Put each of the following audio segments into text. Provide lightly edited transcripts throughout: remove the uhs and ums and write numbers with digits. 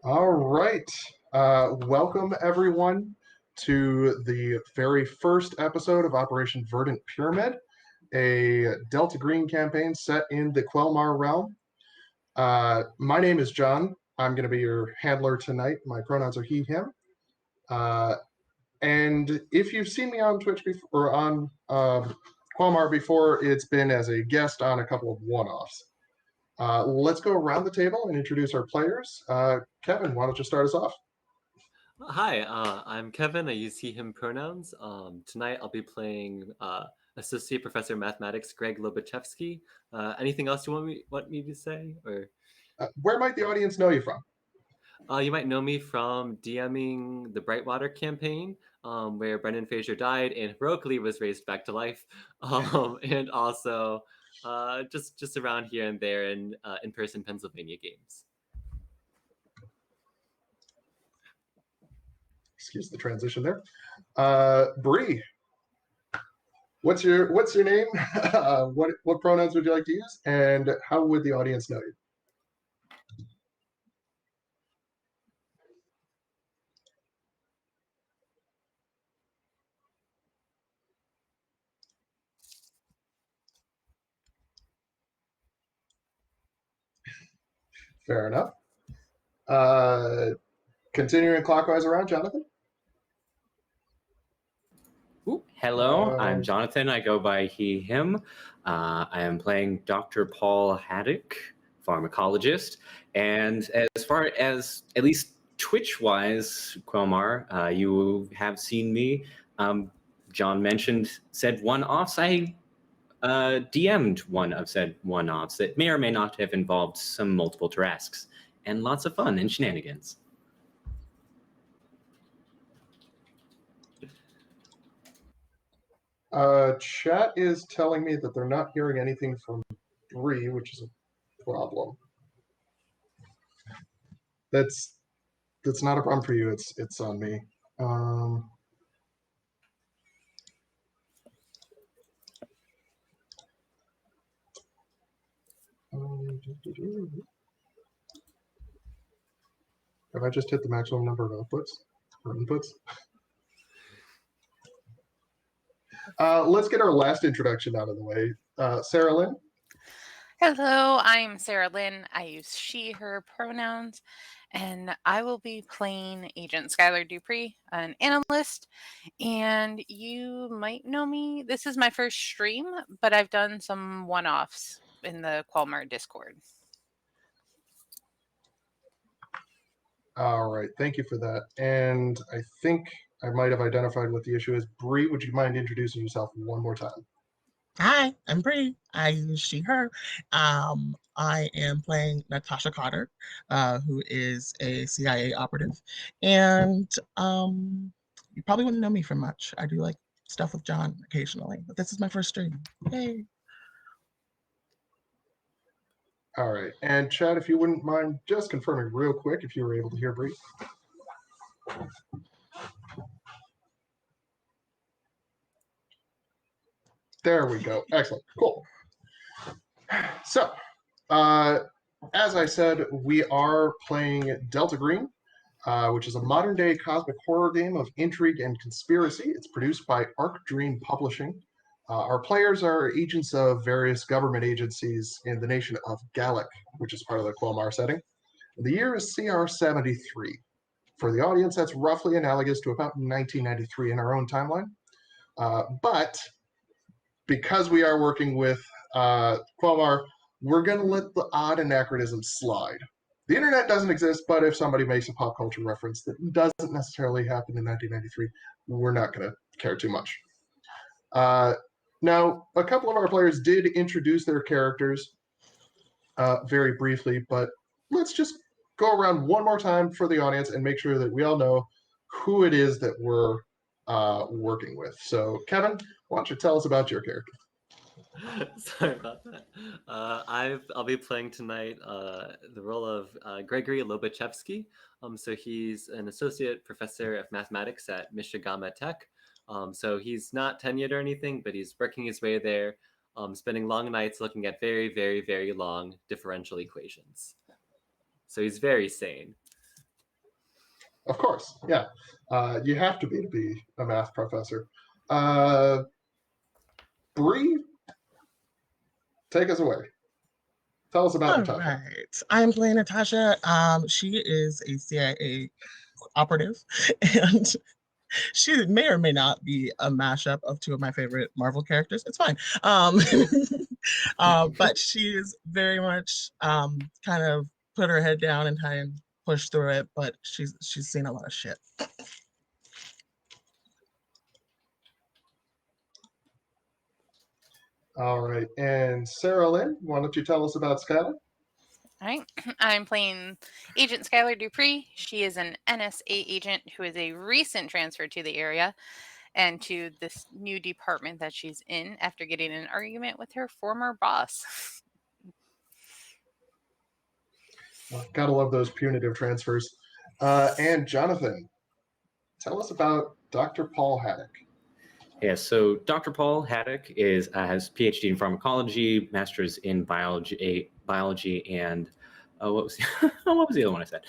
All right. Welcome, everyone, to the very first episode of Operation Verdant Pyramid, a Delta Green campaign set in the Quelmar realm. My name is John. I'm going to be your handler tonight. My pronouns are he, him. Uh, and if you've seen me on Twitch before, or on Quelmar before, it's been as a guest on a couple of one-offs. Let's go around the table and introduce our players. Kevin, why don't you start us off? Hi, I'm Kevin. I use he, him pronouns. Tonight I'll be playing Associate Professor of Mathematics Greg Lobachevsky. Anything else you want me to say? Or Where might the audience know you from? you might know me from DMing the Brightwater campaign, where Brendan Fraser died and heroically was raised back to life, and also just around here and there in in-person Pennsylvania games. Excuse the transition there. Bree, what's your name? What pronouns would you like to use, and how would the audience know you? Fair enough. Continuing clockwise around, Jonathan. Hello, I'm Jonathan. I go by he, him. I am playing Dr. Paul Haddock, pharmacologist. And as far as, at least Twitch-wise, Quelmar, you have seen me. John mentioned said one-offs. I DM'd one of said one-offs that may or may not have involved some multiple Tarasques. And lots of fun and shenanigans. Chat is telling me that they're not hearing anything from Bree, which is a problem. That's not a problem for you. It's on me. Have I just hit the maximum number of outputs or inputs? Let's get our last introduction out of the way. Sarah Lynn. Hello, I'm Sarah Lynn. I use she, her pronouns, and I will be playing Agent Skylar Dupree, an analyst. And you might know me. This is my first stream, but I've done some one-offs in the Quelmar Discord. All right, thank you for that. And I think I might have identified what the issue is. Bree, would you mind introducing yourself one more time? Hi, I'm Bree. I use she, her. I am playing Natasha Carter, who is a CIA operative. And you probably wouldn't know me from much. I do like stuff with John occasionally, but this is my first stream. Yay. All right. And Chad, if you wouldn't mind just confirming real quick if you were able to hear Bree. There we go. Excellent. Cool. So, as I said, we are playing Delta Green, which is a modern-day cosmic horror game of intrigue and conspiracy. It's produced by Arc Dream Publishing. Our players are agents of various government agencies in the nation of Galik, which is part of the Quelmar setting. The year is CR 73. For the audience, that's roughly analogous to about 1993 in our own timeline. But because we are working with Quelmar, we're going to let the odd anachronisms slide. The internet doesn't exist, but if somebody makes a pop culture reference that doesn't necessarily happen in 1993, we're not going to care too much. Now, a couple of our players did introduce their characters very briefly, but let's just go around one more time for the audience and make sure that we all know who it is that we're working with. So, Kevin, why don't you tell us about your character? Sorry about that. I'll be playing tonight the role of Gregory Lobachevsky. So he's an associate professor of mathematics at Michigama Tech. So he's not tenured or anything, but he's working his way there, spending long nights looking at very, very, very long differential equations. So he's very sane. Of course, yeah. You have to be a math professor. Bree, take us away. Tell us about All Natasha. right. I'm playing Natasha. She is a CIA operative, and she may or may not be a mashup of two of my favorite Marvel characters. It's fine. But she is very much kind of put her head down and try and push through it. But she's seen a lot of shit. All right, and Sarah Lynn, why don't you tell us about Skylar? All right. I'm playing Agent Skylar Dupree. She is an NSA agent who is a recent transfer to the area and to this new department that she's in after getting in an argument with her former boss. Gotta love those punitive transfers. And Jonathan, tell us about Dr. Paul Haddock. Yeah, so Dr. Paul Haddock has PhD in pharmacology, master's in biology and what was what was the other one I said?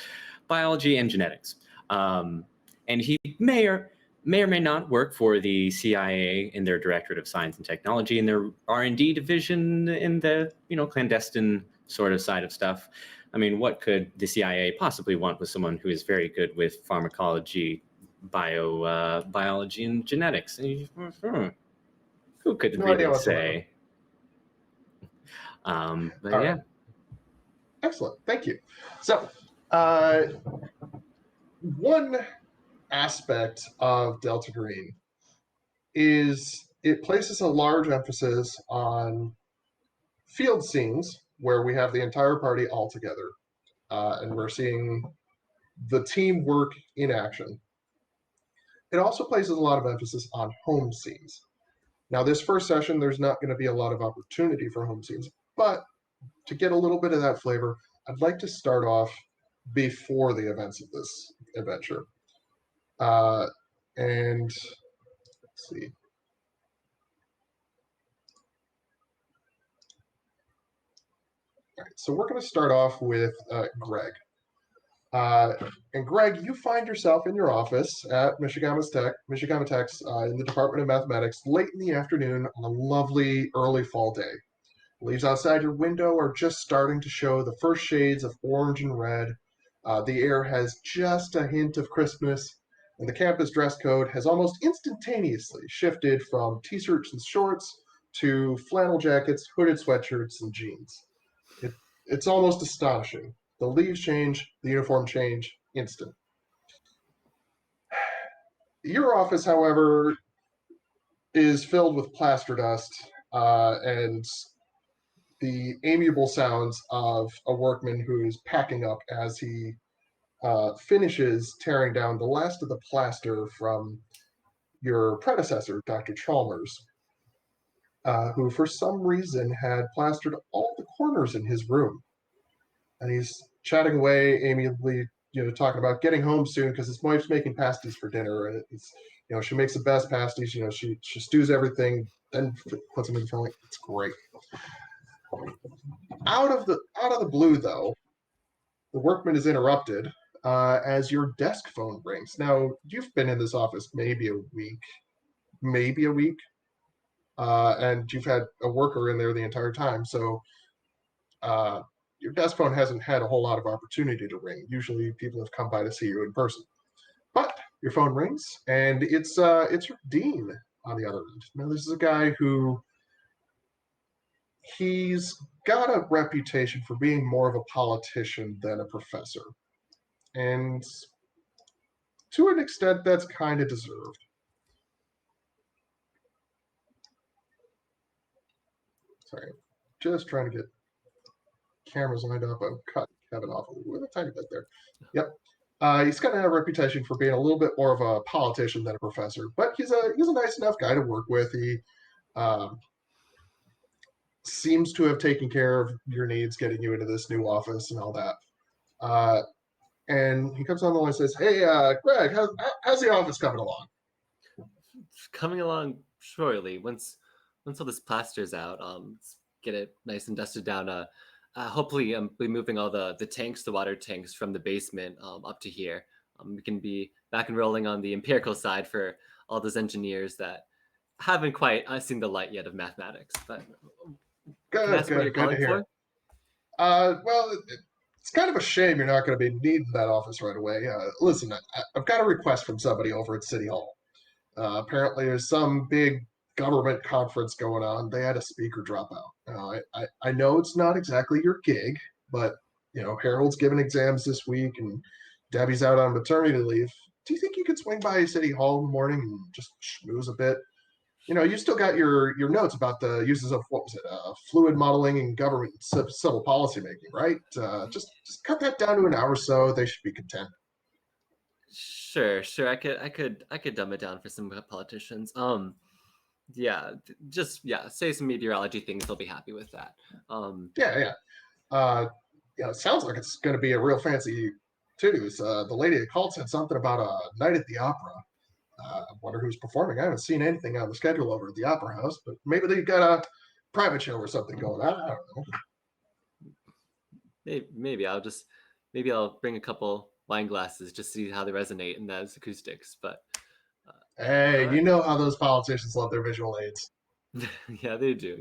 Biology and genetics. And he may or may not work for the CIA in their Directorate of Science and Technology in their R&D division in the clandestine sort of side of stuff. I mean, what could the CIA possibly want with someone who is very good with pharmacology, biology, and genetics? Who could No really idea whatsoever. say? But All yeah. right. Excellent. Thank you. So, one aspect of Delta Green is it places a large emphasis on field scenes where we have the entire party all together, and we're seeing the teamwork in action. It also places a lot of emphasis on home scenes. Now, this first session, there's not going to be a lot of opportunity for home scenes, but to get a little bit of that flavor, I'd like to start off before the events of this adventure. And let's see. All right, so we're going to start off with Greg. And Greg, you find yourself in your office at Michigama Tech's in the Department of Mathematics late in the afternoon on a lovely early fall day. Leaves outside your window are just starting to show the first shades of orange and red. The air has just a hint of crispness, and the campus dress code has almost instantaneously shifted from t-shirts and shorts to flannel jackets, hooded sweatshirts, and jeans. It's almost astonishing. The leaves change, the uniform change, instant. Your office, however, is filled with plaster dust and the amiable sounds of a workman who is packing up as he finishes tearing down the last of the plaster from your predecessor, Dr. Chalmers, who for some reason had plastered all the corners in his room. And he's chatting away amiably, talking about getting home soon because his wife's making pasties for dinner, and it's, she makes the best pasties. She stews everything, then puts them in the filling. It's great. Out of the blue, though, the workman is interrupted as your desk phone rings. Now, you've been in this office maybe a week, and you've had a worker in there the entire time. So your desk phone hasn't had a whole lot of opportunity to ring. Usually, people have come by to see you in person. But your phone rings, and it's your dean on the other end. Now, this is a guy who he's got a reputation for being more of a politician than a professor. And to an extent, that's kind of deserved. Sorry, just trying to get cameras lined up. I've cut Kevin off with a tiny bit there. Yep. He's got a reputation for being a little bit more of a politician than a professor, but he's a nice enough guy to work with. He seems to have taken care of your needs, getting you into this new office and all that. And he comes on the line and says, "Hey, Greg, how's the office coming along?" Coming along shortly. Once all this plaster's out, get it nice and dusted down. Hopefully, be moving all the tanks, the water tanks from the basement up to here. we can be back and rolling on the empirical side for all those engineers that haven't quite seen the light yet of mathematics. But can I ask what you're Good to calling hear. for? Well, it's kind of a shame you're not going to be needing that office right away. Listen, I've got a request from somebody over at City Hall. Apparently, there's some big government conference going on. They had a speaker drop out. I know it's not exactly your gig, but Harold's giving exams this week, and Debbie's out on maternity leave. Do you think you could swing by City Hall in the morning and just schmooze a bit? You still got your notes about the uses of what was it, fluid modeling and government civil policy making, right? Just cut that down to an hour or so. They should be content. Sure. I could dumb it down for some politicians. Yeah, say some meteorology things. They'll be happy with that. Yeah. It sounds like it's going to be a real fancy too. The lady that called said something about a night at the opera. I wonder who's performing. I haven't seen anything on the schedule over at the Opera House, but maybe they've got a private show or something going on. I don't know. Maybe I'll bring a couple wine glasses just to see how they resonate in those acoustics. But hey, you know how those politicians love their visual aids. Yeah, they do.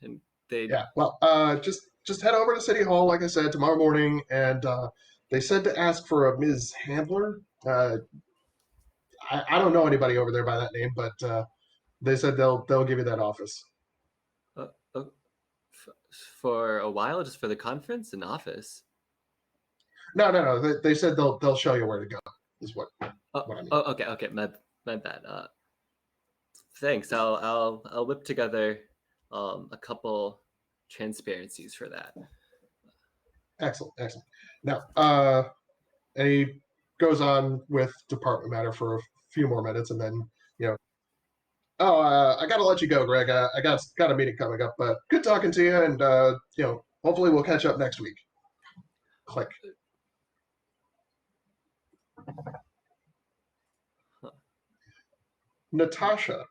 And they Well, just head over to City Hall, like I said, tomorrow morning, and they said to ask for a Ms. Handler. I don't know anybody over there by that name, but they said they'll give you that office. For a while, just for the conference and office. No. They said they'll show you where to go. Is what I mean. Okay. My bad. Thanks. I'll whip together a couple transparencies for that. Excellent. Now, and he goes on with department matter for a few more minutes, and then I gotta let you go, Greg. I got a meeting coming up, but good talking to you, and hopefully we'll catch up next week. Click. Natasha,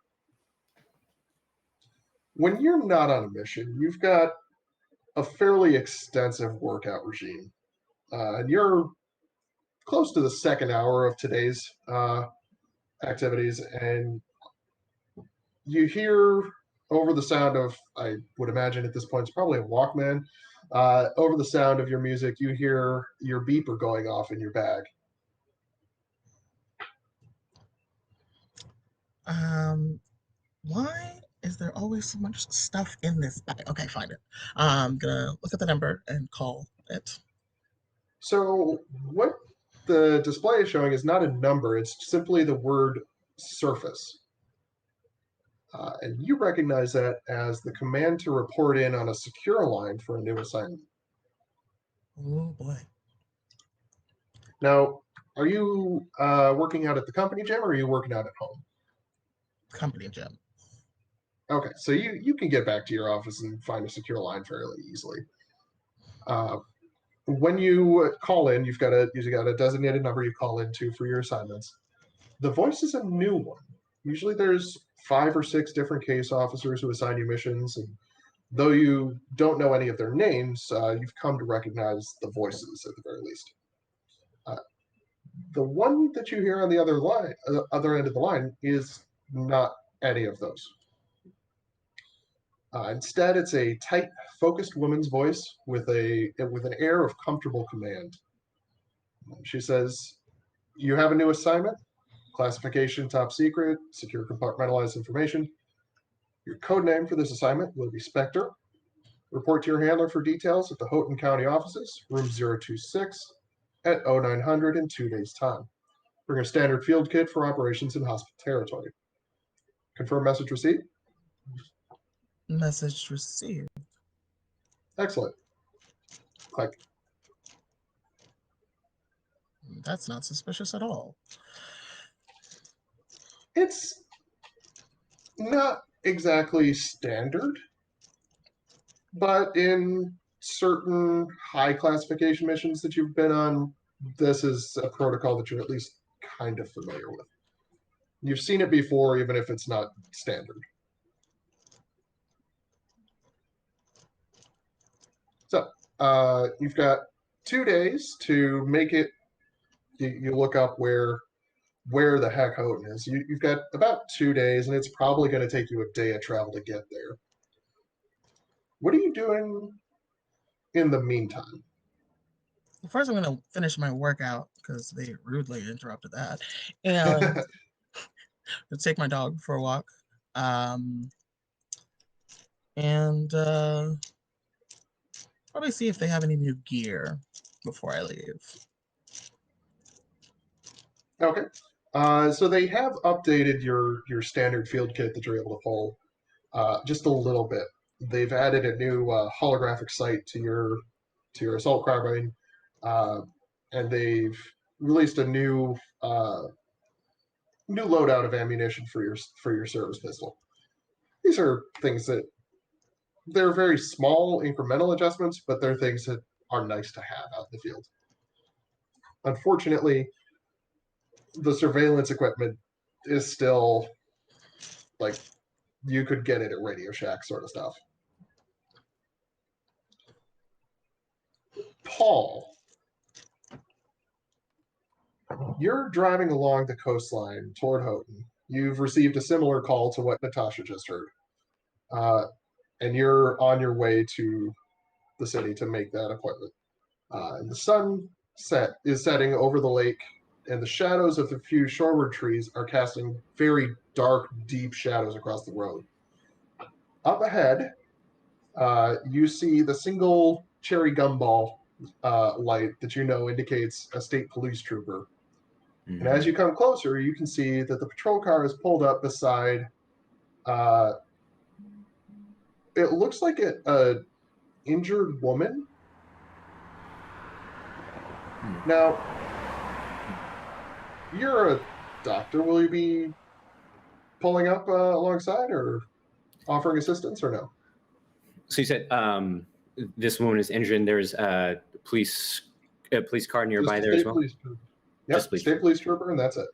when you're not on a mission, you've got a fairly extensive workout regime, and you're close to the second hour of today's activities, and you hear over the sound of, I would imagine at this point it's probably a Walkman, over the sound of your music, you hear your beeper going off in your bag. Why is there always so much stuff in this bag? Okay, find it. I'm gonna look at the number and call it. So what the display is showing is not a number, it's simply the word surface. And you recognize that as the command to report in on a secure line for a new assignment. Oh boy. Now, are you working out at the company gym or are you working out at home? Company gym. Okay, so you can get back to your office and find a secure line fairly easily. When you call in, you've got a designated number you call into for your assignments. The voice is a new one. Usually there's 5 or 6 different case officers who assign you missions, and though you don't know any of their names, you've come to recognize the voices at the very least. The one that you hear on the other end of the line is not any of those. Instead, it's a tight, focused woman's voice with an air of comfortable command. She says, "You have a new assignment. Classification top secret, secure compartmentalized information. Your code name for this assignment will be Spectre. Report to your handler for details at the Houghton County offices, room 026, at 0900 in 2 days' time. Bring a standard field kit for operations in hospital territory. Confirm message received." Message received. Excellent. Click. That's not suspicious at all. It's not exactly standard, but in certain high classification missions that you've been on, this is a protocol that you're at least kind of familiar with. You've seen it before, even if it's not standard. So, you've got 2 days to make it you look up where the heck Houghton is. You've got about 2 days, and it's probably going to take you a day of travel to get there. What are you doing in the meantime? First, I'm going to finish my workout because they rudely interrupted that, and take my dog for a walk, and probably see if they have any new gear before I leave. Okay. So they have updated your standard field kit that you're able to pull just a little bit. They've added a new holographic sight to your assault carbine, and they've released a new loadout of ammunition for your service pistol. These are things that they're very small incremental adjustments, but they're things that are nice to have out in the field. Unfortunately, the surveillance equipment is still like you could get it at Radio Shack sort of stuff. Paul, you're driving along the coastline toward Houghton. You've received a similar call to what Natasha just heard. And you're on your way to the city to make that appointment. And the sun is setting over the lake, and the shadows of the few shoreward trees are casting very dark, deep shadows across the road. Up ahead, you see the single cherry gumball light that you know indicates a state police trooper. And as you come closer, you can see that the patrol car is pulled up beside. It looks like a injured woman. Now, you're a doctor. Will you be pulling up alongside or offering assistance, or no? So you said this woman is injured, and there's a police car nearby there as well? Yep, state police trooper, and that's it.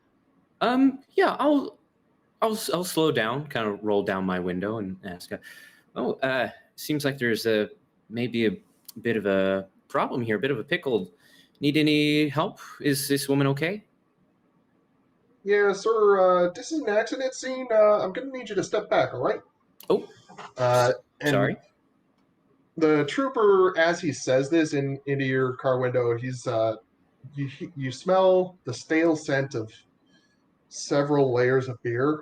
Yeah, I'll slow down, kind of roll down my window and ask, seems like there's maybe a bit of a problem here, a bit of a pickle. Need any help? Is this woman okay? Yeah, sir, this is an accident scene. I'm going to need you to step back, all right? Oh, sorry. The trooper, as he says this into your car window, he's you smell the stale scent of several layers of beer.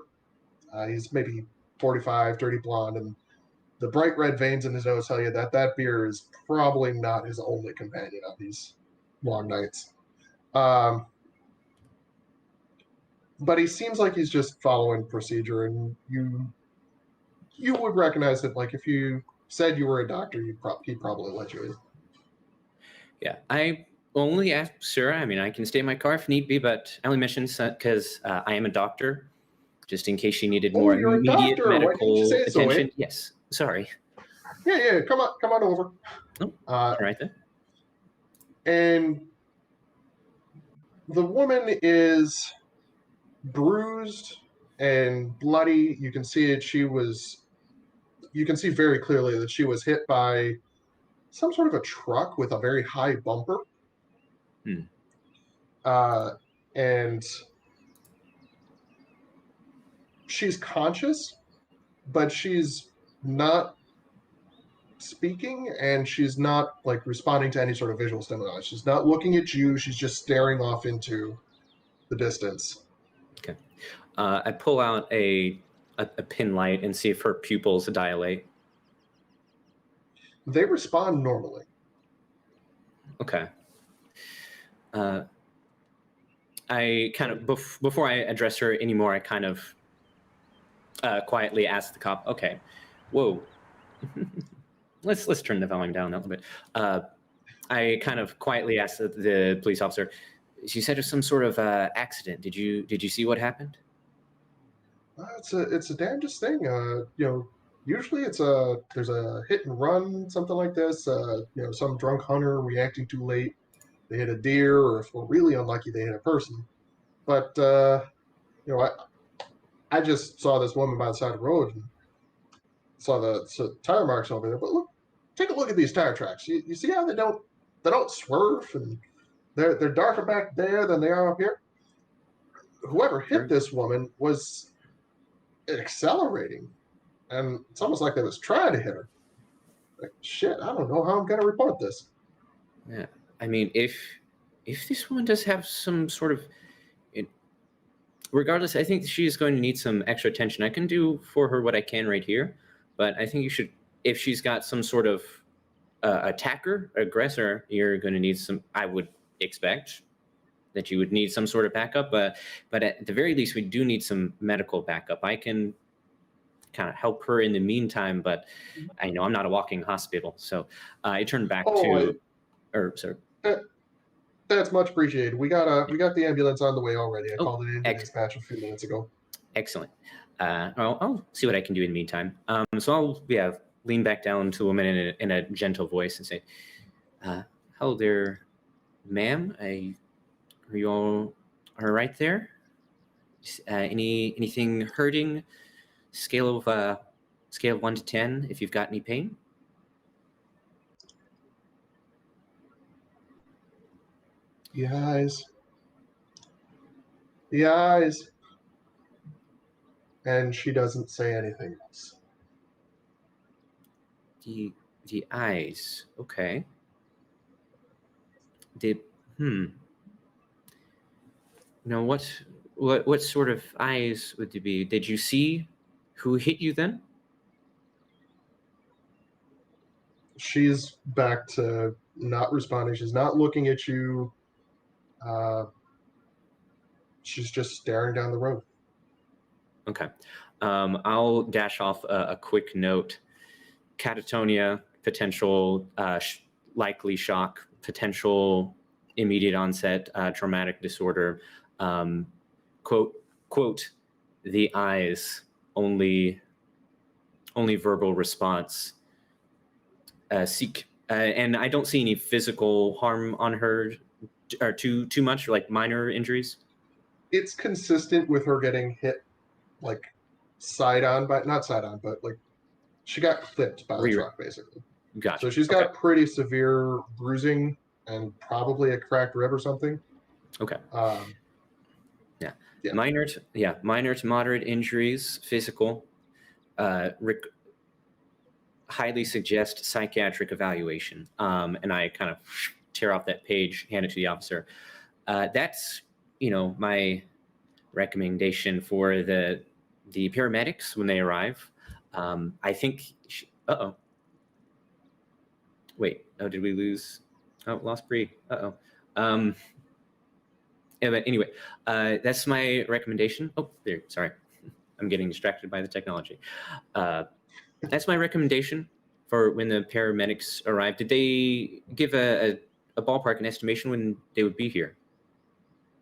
He's maybe 45, dirty blonde, and the bright red veins in his nose tell you that beer is probably not his only companion on these long nights. But he seems like he's just following procedure, and you would recognize that, like, if you said you were a doctor, he'd probably let you in. Yeah, I only ask, sir. I mean, I can stay in my car if need be, but I only mentioned because I am a doctor, just in case she needed more immediate medical attention. Yes, sorry. Yeah, come on over. Oh, all right then. And the woman is bruised and bloody. You can see it. You can see very clearly that she was hit by some sort of a truck with a very high bumper. And she's conscious, but she's not speaking, and she's not like responding to any sort of visual stimuli. She's not looking at you. She's just staring off into the distance. Okay. I pull out a pin light and see if her pupils dilate. They respond normally. Okay. I kind of before I address her anymore, I kind of quietly ask the cop, "Okay, whoa, let's turn the volume down a little bit." I kind of quietly asked the police officer, "She said it's some sort of accident. Did you see what happened?" It's a damnedest thing. Usually there's a hit and run, something like this. Some drunk hunter reacting too late. They hit a deer, or if we're really unlucky, they hit a person. But I just saw this woman by the side of the road and saw the tire marks over there. But look, take a look at these tire tracks. You see how they don't swerve, and They're darker back there than they are up here. Whoever hit Sure. this woman was accelerating, and it's almost like they was trying to hit her. Like, shit, I don't know how I'm gonna report this. Yeah, I mean, if this woman does have some sort of, it, regardless, I think she is going to need some extra attention. I can do for her what I can right here, but I think you should, if she's got some sort of attacker, aggressor, you're going to need some. I would expect that you would need some sort of backup, but at the very least, we do need some medical backup. I can kind of help her in the meantime, but I know I'm not a walking hospital, so I turn back to, or sorry. That's much appreciated. We got the ambulance on the way already. I called it in the excellent. dispatch a few minutes ago. Excellent. I'll see what I can do in the meantime. So I'll lean back down to the woman in a gentle voice and say, "Hello there, ma'am. Are you all right there? Anything hurting? Scale of 1 to 10. If you've got any pain." The eyes. The eyes. And she doesn't say anything else. The eyes. Okay. What sort of eyes would they be? Did you see who hit you then? She's back to not responding. She's not looking at you. She's just staring down the road. Okay. I'll dash off a quick note. Catatonia, potential likely shock, potential immediate onset traumatic disorder. Quote, the eyes, only verbal response. Seek, and I don't see any physical harm on her, or too much, like minor injuries. It's consistent with her getting hit, like not side on, but like she got clipped by the truck, basically. Gotcha. So she's got pretty severe bruising and probably a cracked rib or something. Okay. Yeah. Minor to moderate injuries, physical. Highly suggest psychiatric evaluation. And I kind of tear off that page, hand it to the officer. That's my recommendation for the paramedics when they arrive. I think. Wait. Oh, did we lose? Oh, lost Bree. Yeah, but anyway, that's my recommendation. Oh, there. Sorry, I'm getting distracted by the technology. That's my recommendation for when the paramedics arrive. Did they give a ballpark, an estimation when they would be here?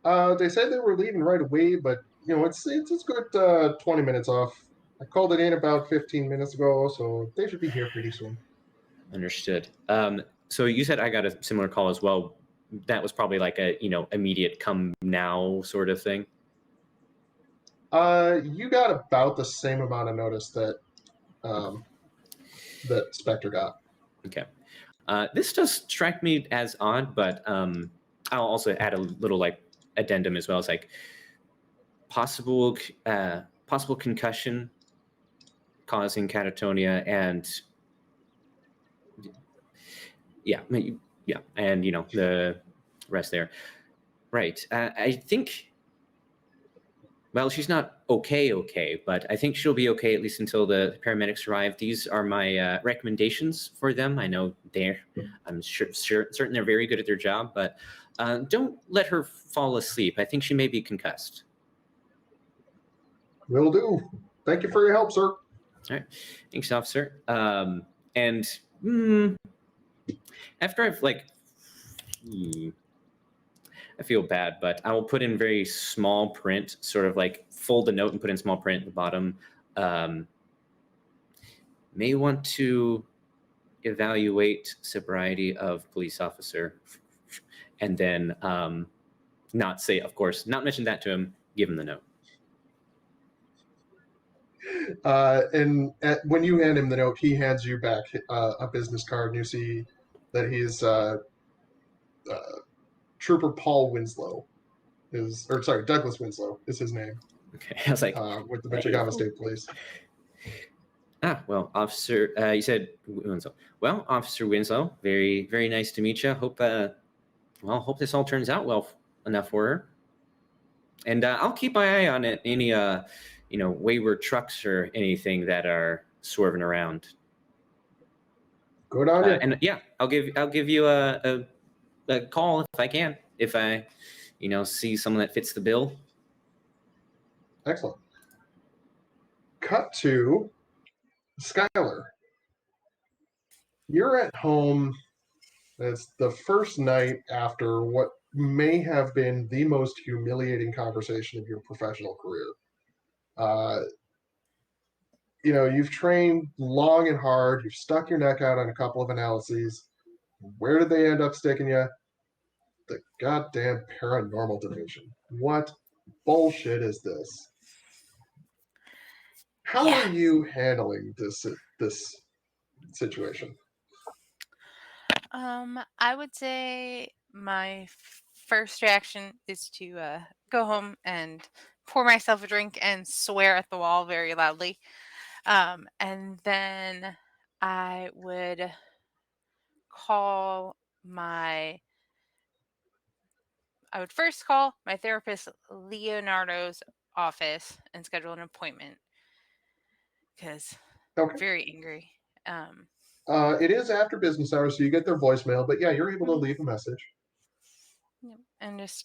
They said they were leaving right away, but it's good 20 minutes off. I called it in about 15 minutes ago, so they should be here pretty soon. Understood. So you said I got a similar call as well. That was probably like a immediate come now sort of thing. You got about the same amount of notice that that Spectre got. Okay. This does strike me as odd, but I'll also add a little like addendum as well. It's like possible concussion causing catatonia, and and the rest there. Right. I think. Well, she's not okay, but I think she'll be okay at least until the paramedics arrive. These are my recommendations for them. I know I'm certain they're very good at their job, but don't let her fall asleep. I think she may be concussed. Will do. Thank you for your help, sir. All right. Thanks, officer. And after I've I feel bad, but I will put in very small print, sort of like fold the note and put in small print at the bottom. May want to evaluate sobriety of police officer, and then not say, of course, not mention that to him, give him the note. And when you hand him the note, he hands you back a business card, and you see that he's Trooper Paul Winslow Douglas Winslow is his name. Okay, I was like, with the Michigan State Police. Well, Officer, you said Winslow. Well, Officer Winslow, very, very nice to meet you. Hope this all turns out well enough for her. And I'll keep my eye on it. Any, wayward trucks or anything that are swerving around. Good on you. And yeah, I'll give you a call if I can. If I, see someone that fits the bill. Excellent. Cut to Skylar. You're at home. It's the first night after what may have been the most humiliating conversation of your professional career. You've trained long and hard. You've stuck your neck out on a couple of analyses. Where did they end up sticking you? The goddamn paranormal division. What bullshit is this? How are you handling this situation? I would say my first reaction is to go home and pour myself a drink and swear at the wall very loudly. And then I would first call my therapist Leonardo's office and schedule an appointment because I'm very angry. It is after business hours, so you get their voicemail, but yeah, you're able to leave a message. And just,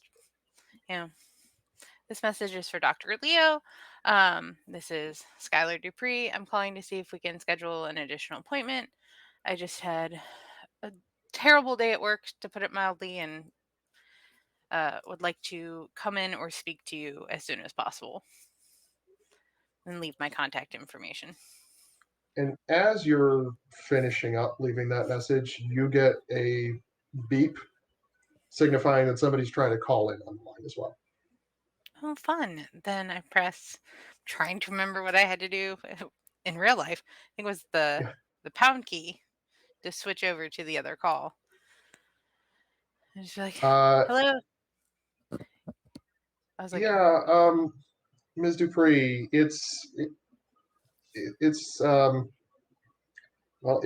this message is for Dr. Leo. This is Skylar Dupree. I'm calling to see if we can schedule an additional appointment. I just had a terrible day at work, to put it mildly, and would like to come in or speak to you as soon as possible. And leave my contact information. And as you're finishing up leaving that message, you get a beep signifying that somebody's trying to call in on the line as well. Oh, fun. Then I press, trying to remember what I had to do in real life. I think it was the pound key to switch over to the other call. I was like, hello. I was like, Ms. Dupree, it's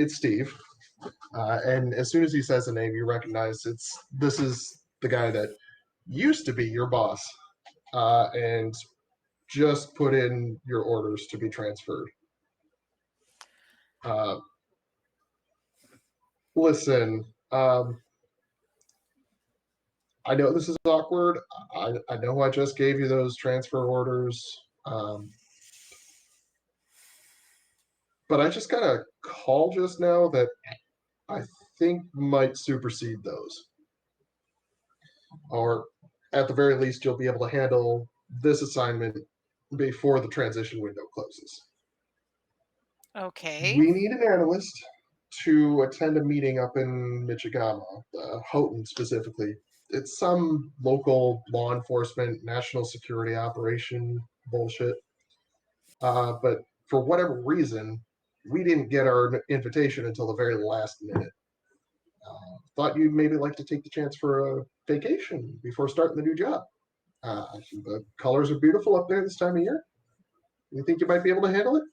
Steve. And as soon as he says the name, you recognize this is the guy that used to be your boss, and just put in your orders to be transferred. Listen, I know this is awkward. I know I just gave you those transfer orders. But I just got a call just now that I think might supersede those. Or at the very least, you'll be able to handle this assignment before the transition window closes. okay. We need an analyst to attend a meeting up in Michigama, Houghton specifically. It's some local law enforcement, national security operation bullshit. But for whatever reason, we didn't get our invitation until the very last minute. Thought you'd maybe like to take the chance for a vacation before starting the new job. The colors are beautiful up there this time of year. You think you might be able to handle it?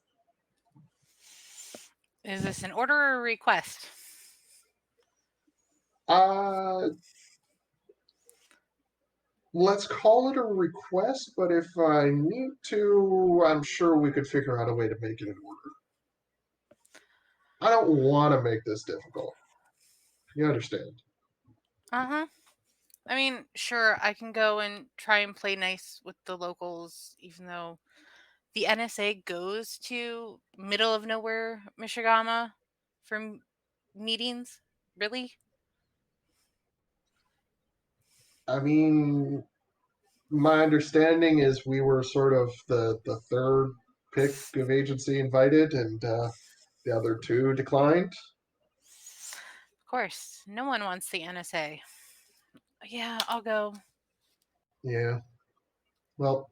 Is this an order or a request? Let's call it a request, but if I need to, I'm sure we could figure out a way to make it an order. I don't want to make this difficult. You understand? Uh-huh. I mean, sure, I can go and try and play nice with the locals, even though the NSA goes to middle of nowhere Michigama for meetings. Really? I mean, my understanding is we were sort of the third pick of agency invited, and the other two declined. Of course, no one wants the NSA. Yeah, I'll go. Yeah. Well,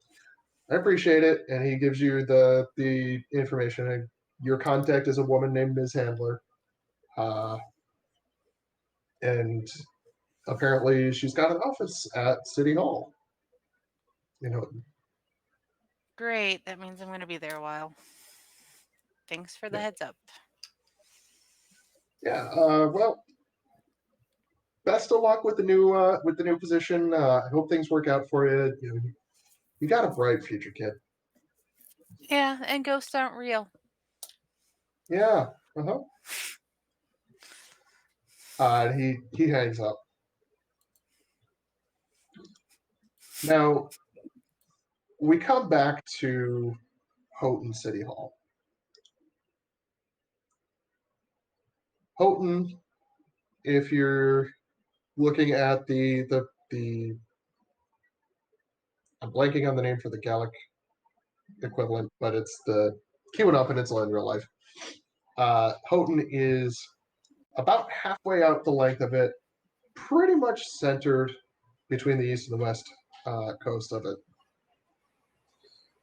I appreciate it, and he gives you the information. Your contact is a woman named Ms. Handler, and apparently she's got an office at City Hall. Great. That means I'm going to be there a while. Thanks for the heads up. Yeah. Well, best of luck with the new position. I hope things work out for you. You got a bright future, kid. Yeah, and ghosts aren't real. Yeah. Uh-huh. And he hangs up. Now we come back to Houghton City Hall. Houghton, if you're looking at the I'm blanking on the name for the Galik equivalent, but it's the Keweenaw Peninsula in real life. Houghton is about halfway out the length of it, pretty much centered between the east and the west coast of it.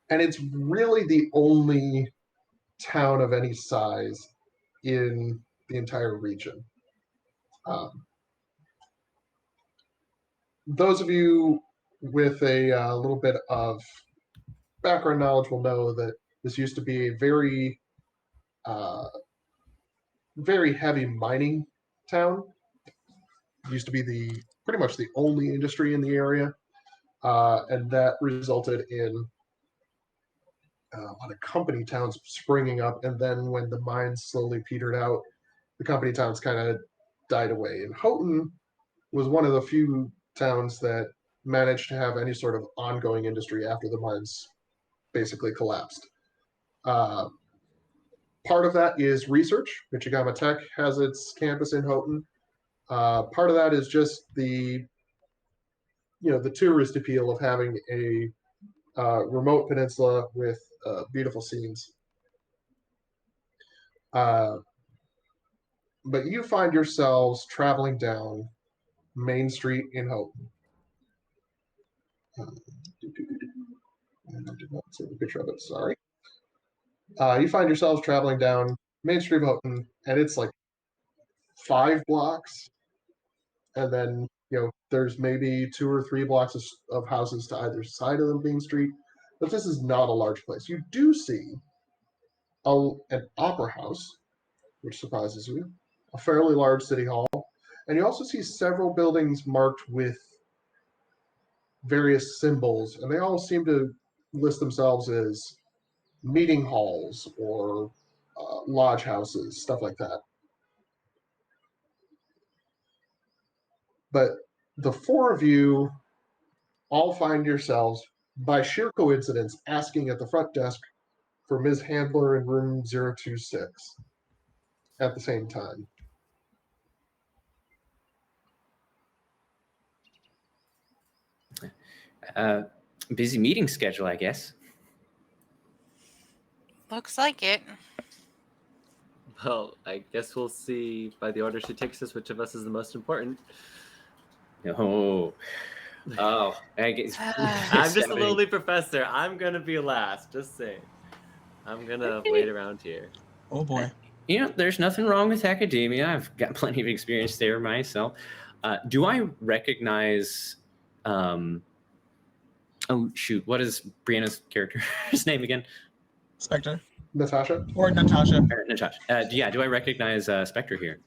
And it's really the only town of any size in the entire region. Those of you with a little bit of background knowledge will know that this used to be a very, very heavy mining town. It used to be pretty much the only industry in the area, and that resulted in a lot of company towns springing up. And then when the mines slowly petered out, the company towns kind of died away. And Houghton was one of the few towns that managed to have any sort of ongoing industry after the mines basically collapsed. Part of that is research. Michigama Tech has its campus in Houghton. Part of that is just the tourist appeal of having a remote peninsula with beautiful scenes. But you find yourselves traveling down Main Street in Houghton. I did not see the picture of it, sorry. You find yourselves traveling down Main Street of Houghton, and it's like 5 blocks, and then there's maybe 2 or 3 blocks of houses to either side of the main street. But this is not a large place. You do see an opera house, which surprises you, a fairly large city hall, and you also see several buildings marked with various symbols, and they all seem to list themselves as meeting halls or lodge houses, stuff like that. But the 4 of you all find yourselves, by sheer coincidence, asking at the front desk for Ms. Handler in room 026 at the same time. Busy meeting schedule, I guess. Looks like it. Well, I guess we'll see by the order she takes us which of us is the most important. Oh, I guess. I'm just a lowly professor. I'm gonna be last. Just saying. I'm gonna wait around here. Oh boy. There's nothing wrong with academia. I've got plenty of experience there myself. Do I recognize? Oh shoot! What is Brianna's character's name again? Spectre. Natasha? Or Natasha. Natasha. Yeah. Do I recognize Spectre here?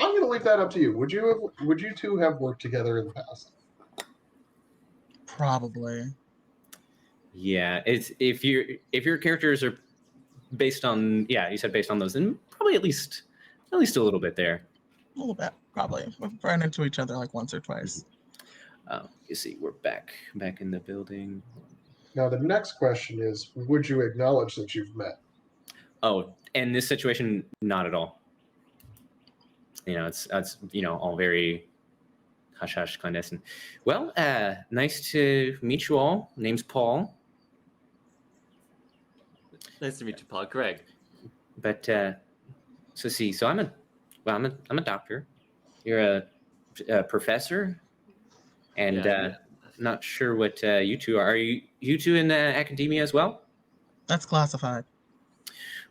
I'm going to leave that up to you. Would you two have worked together in the past? Probably. Yeah, it's if your characters are based on you said based on those, then probably at least a little bit there. A little bit, probably. We've run into each other like once or twice. You see, we're back in the building. Now the next question is, would you acknowledge that you've met? Oh, in this situation, not at all. It's all very hush hush clandestine. Well, nice to meet you all. Name's Paul. Nice to meet you, Paul. Greg. But so I'm a doctor. You're a professor, and not sure what you two are. Are you two in academia as well? That's classified.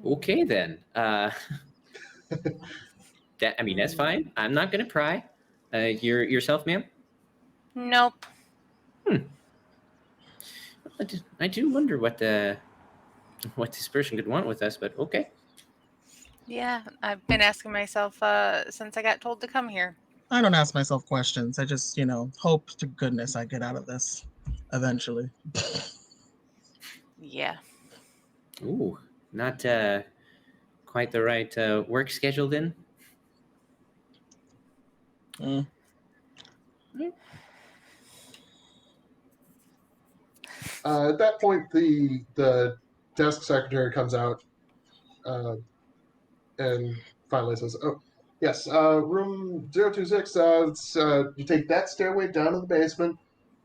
Okay then. That's fine. I'm not gonna pry. Yourself, ma'am. Nope. I do wonder what this person could want with us, but okay. Yeah, I've been asking myself since I got told to come here. I don't ask myself questions. I just, hope to goodness I get out of this eventually. Yeah. Ooh, not quite the right work schedule then. Mm. At that point, the desk secretary comes out and finally says, "Oh, yes, room 026. You take that stairway down to the basement.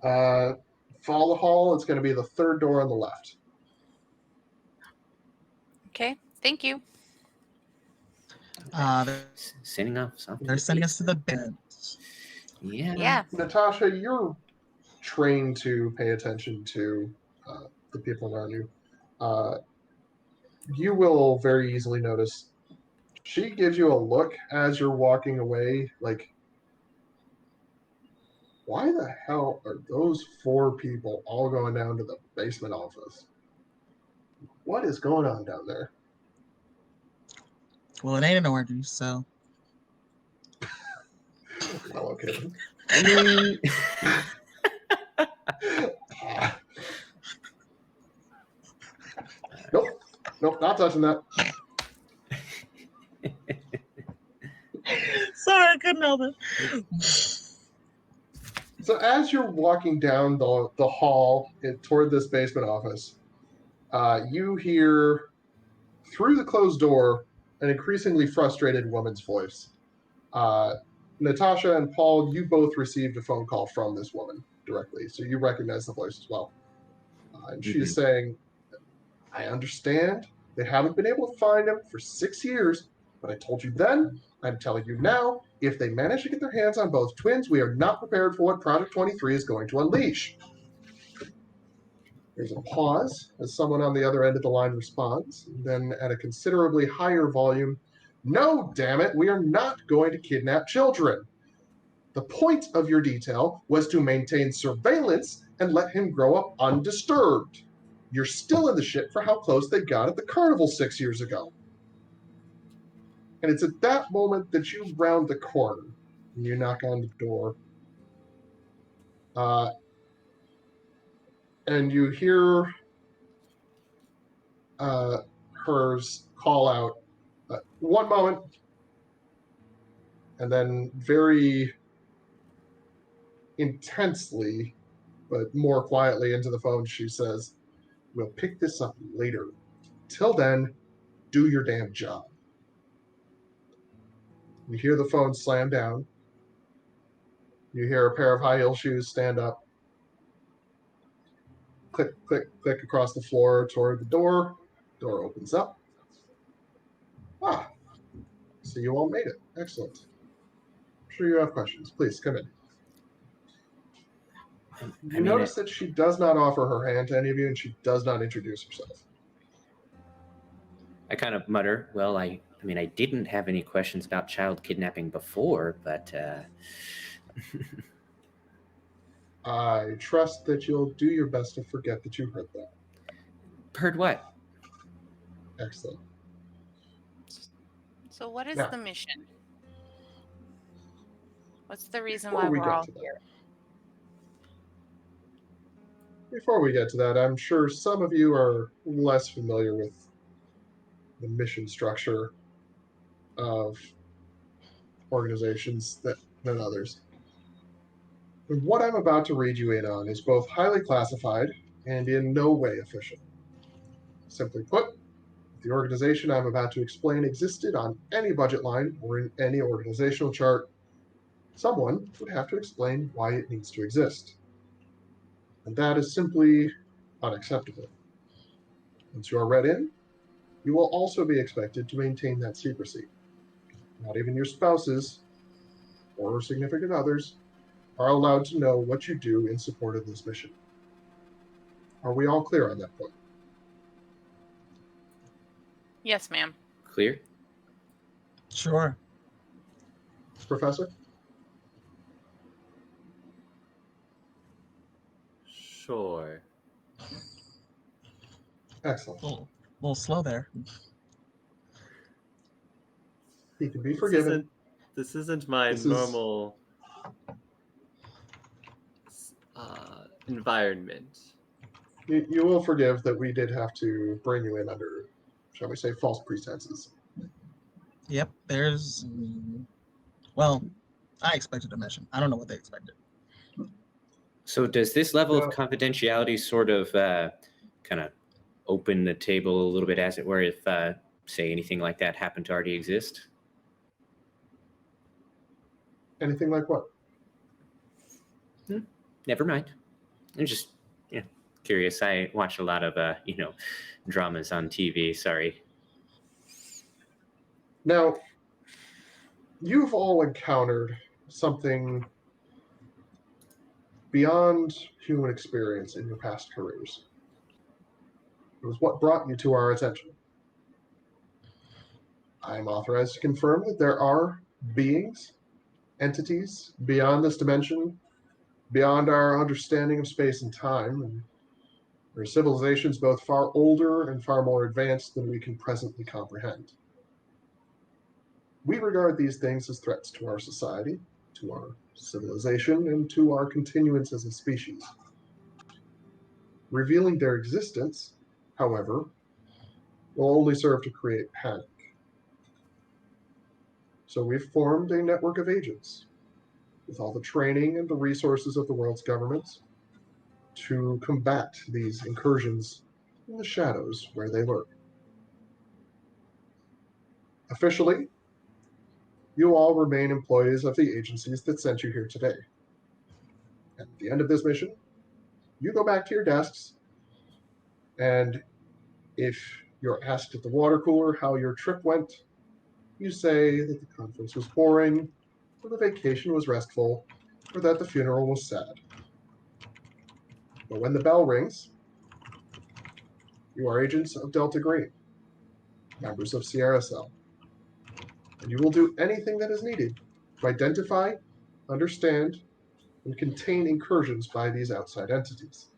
Follow the hall. It's going to be the third door on the left." Okay. Thank you. They're Sending off something. sending us to the bed. Yeah. Natasha, you're trained to pay attention to the people around you. You will very easily notice she gives you a look as you're walking away, like, why the hell are those 4 people all going down to the basement office? What is going on down there? Well, it ain't an orgy, so. Well, okay. I mean, Nope, not touching that. Sorry, I couldn't help it. So as you're walking down the hall toward this basement office, you hear through the closed door an increasingly frustrated woman's voice. Natasha and Paul, you both received a phone call from this woman directly, so you recognize the voice as well. And she's saying, "I understand they haven't been able to find him for 6 years, but I told you then, I'm telling you now, if they manage to get their hands on both twins, we are not prepared for what Project 23 is going to unleash." There's a pause as someone on the other end of the line responds. Then, at a considerably higher volume, "No, damn it, we are not going to kidnap children. The point of your detail was to maintain surveillance and let him grow up undisturbed. You're still in the shit for how close they got at the carnival 6 years ago." And it's at that moment that you round the corner and you knock on the door. And you hear hers call out, "One moment." And then very intensely, but more quietly into the phone, she says, "We'll pick this up later. Till then, do your damn job." You hear the phone slam down. You hear a pair of high heel shoes stand up. Click, click, click across the floor toward the door. Door opens up. So you all made it. Excellent. I'm sure you have questions. Please come in. You notice that she does not offer her hand to any of you, and she does not introduce herself. I kind of mutter, well, I didn't have any questions about child kidnapping before, but I trust that you'll do your best to forget that you heard that. heard what? Excellent. So what is Now, the mission? What's the reason before why we we're get all to that- here? Before we get to that, I'm sure some of you are less familiar with the mission structure of organizations than others. And what I'm about to read you in on is both highly classified and in no way official. Simply put, if the organization I'm about to explain existed on any budget line or in any organizational chart, someone would have to explain why it needs to exist. And that is simply unacceptable. Once you are read in, you will also be expected to maintain that secrecy. Not even your spouses or significant others are allowed to know what you do in support of this mission. Are we all clear on that point? Yes, ma'am. Clear? Sure. Professor? Sure. Excellent. A little slow there. He can be This forgiven. isn't my This is- normal environment. You will forgive that we did have to bring you in under, shall we say, false pretenses. Yep, there's. Well, I expected a mission. I don't know what they expected. So does this level Yeah. of confidentiality sort of kind of open the table a little bit, as it were, if, say, anything like that happened to already exist? Anything like what? Never mind. I'm just curious. I watch a lot of, dramas on TV. Sorry. Now, you've all encountered something beyond human experience in your past careers. It was what brought you to our attention. I am authorized to confirm that there are beings, entities beyond this dimension, beyond our understanding of space and time, and there are civilizations both far older and far more advanced than we can presently comprehend. We regard these things as threats to our society, to our civilization, and to our continuance as a species. Revealing their existence, however, will only serve to create panic. So we've formed a network of agents, with all the training and the resources of the world's governments, to combat these incursions in the shadows where they lurk. Officially, you all remain employees of the agencies that sent you here today. At the end of this mission, you go back to your desks, and if you're asked at the water cooler how your trip went, you say that the conference was boring, or the vacation was restful, or that the funeral was sad. But when the bell rings, you are agents of Delta Green, members of Sierra Cell, and you will do anything that is needed to identify, understand, and contain incursions by these outside entities.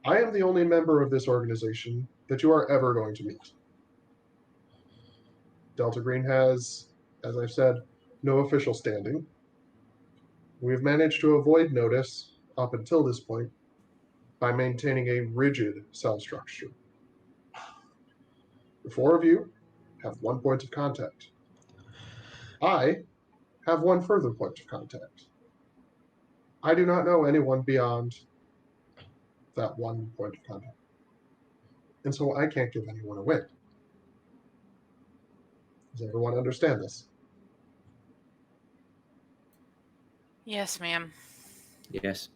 I am the only member of this organization that you are ever going to meet. Delta Green has, as I've said, no official standing. We've managed to avoid notice up until this point by maintaining a rigid cell structure. The four of you have one point of contact. I have one further point of contact. I do not know anyone beyond that one point of contact. And so I can't give anyone away. Does everyone understand this? Yes, ma'am. Yes.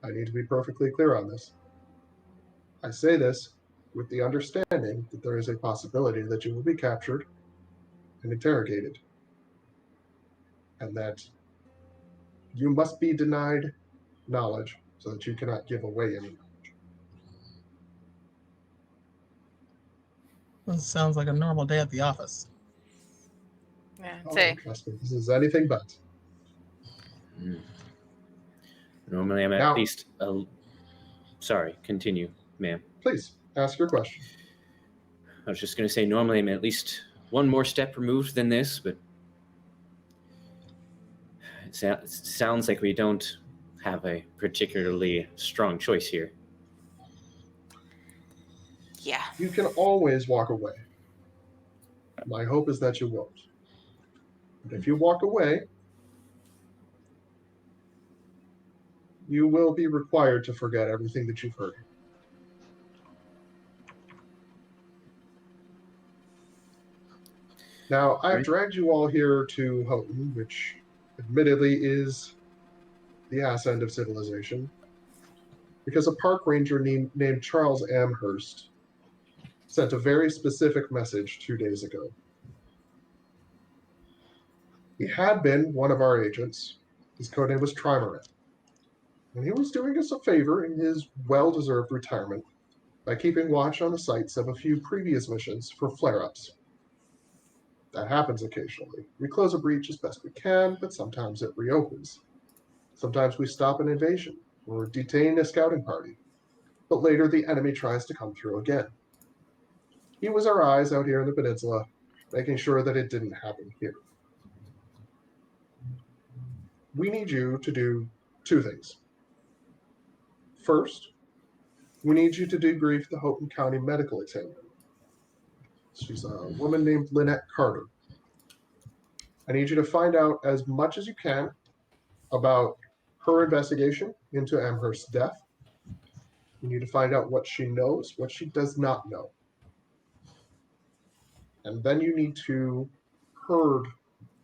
I need to be perfectly clear on this. I say this with the understanding that there is a possibility that you will be captured and interrogated, and that you must be denied knowledge so that you cannot give away any. This sounds like a normal day at the office. Yeah, Oh, say. trust me, this is anything but. Normally, I'm at Now- least. Sorry, continue, ma'am. Please, ask your question. I was just going to say, normally I'm at least one more step removed than this, but it sounds like we don't have a particularly strong choice here. Yeah. You can always walk away. My hope is that you won't. But if you walk away, you will be required to forget everything that you've heard. Now, I've Right. dragged you all here to Houghton, which admittedly is the ass end of civilization, because a park ranger named Charles Amherst sent a very specific message 2 days ago. He had been one of our agents. His codename was Trimaran. And he was doing us a favor in his well-deserved retirement by keeping watch on the sites of a few previous missions for flare-ups. That happens occasionally. We close a breach as best we can, but sometimes it reopens. Sometimes we stop an invasion or detain a scouting party, but later the enemy tries to come through again. He was our eyes out here in the peninsula, making sure that it didn't happen here. We need you to do two things. First, we need you to debrief the Houghton County medical examiner. She's a woman named Lynette Carter. I need you to find out as much as you can about her investigation into Amherst's death. You need to find out what she knows, what she does not know. And then you need to herd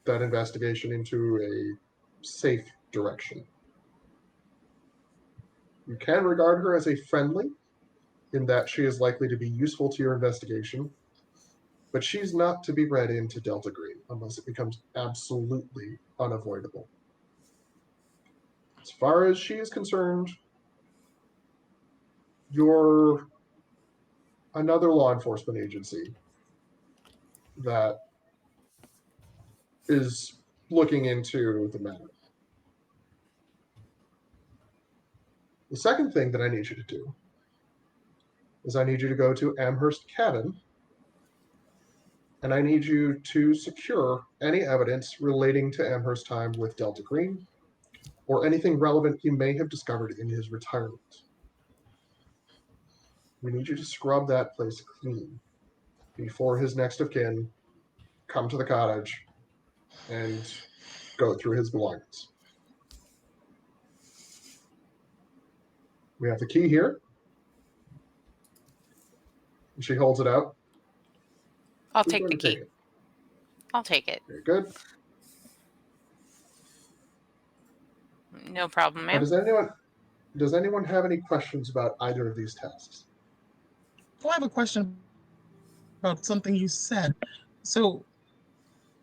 that investigation into a safe direction. You can regard her as a friendly, in that she is likely to be useful to your investigation, but she's not to be read into Delta Green unless it becomes absolutely unavoidable. As far as she is concerned, you're another law enforcement agency that is looking into the matter. The second thing that I need you to do is I need you to go to Amherst Cabin, and I need you to secure any evidence relating to Amherst's time with Delta Green or anything relevant he may have discovered in his retirement. We need you to scrub that place clean before his next of kin come to the cottage and go through his belongings. We have the key here. She holds it out. I'll Who's take going the to key. it? I'll take it. Very good. No problem, Now, ma'am. does anyone have any questions about either of these tasks? Oh, I have a question about something you said. So,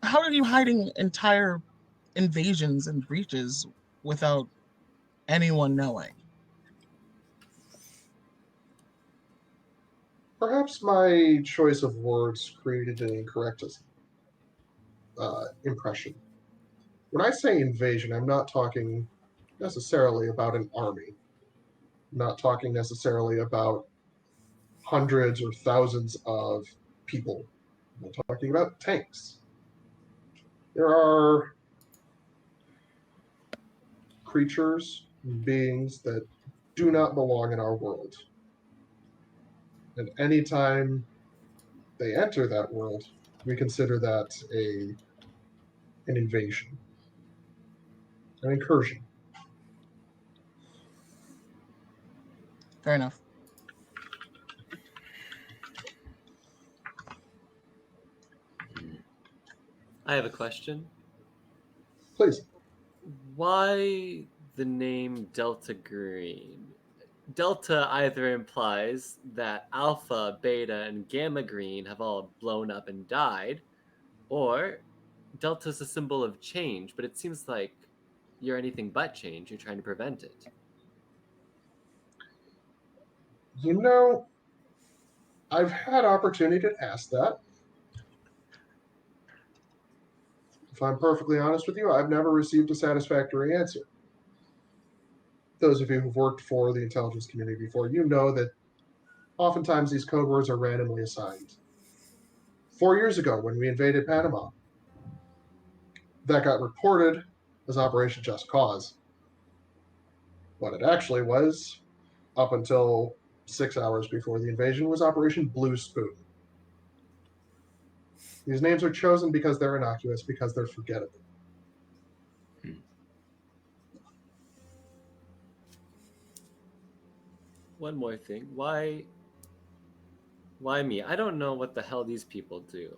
how are you hiding entire invasions and breaches without anyone knowing? Perhaps my choice of words created an incorrect impression. When I say invasion, I'm not talking necessarily about an army. I'm not talking necessarily about hundreds or thousands of people. I'm talking about tanks. There are creatures, beings that do not belong in our world. And anytime they enter that world, we consider that an invasion, an incursion. Fair enough. I have a question. Please. Why the name Delta Green? Delta either implies that Alpha, Beta, and Gamma Green have all blown up and died, or Delta is a symbol of change, but it seems like you're anything but change. You're trying to prevent it. You know, I've had opportunity to ask that. If I'm perfectly honest with you, I've never received a satisfactory answer. Those of you who've worked for the intelligence community before, you know that oftentimes these code words are randomly assigned. 4 years ago, when we invaded Panama, that got reported as Operation Just Cause. What it actually was, up until 6 hours before the invasion, was Operation Blue Spoon. These names are chosen because they're innocuous, because they're forgettable. One more thing. Why me? I don't know what the hell these people do.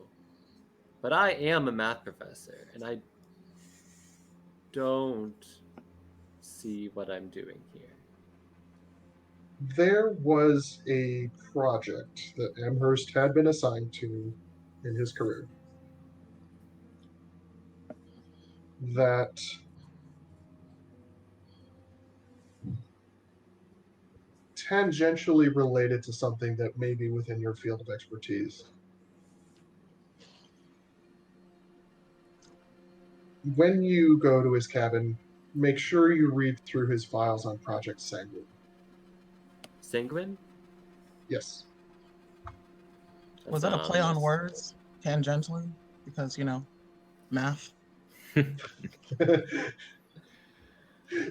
But I am a math professor, and I don't see what I'm doing here. There was a project that Amherst had been assigned to in his career that tangentially related to something that may be within your field of expertise. when you go to his cabin, make sure you read through his files on Project Sanguine. Sanguine? Yes. Was that a play on words tangentially? Because, math. Do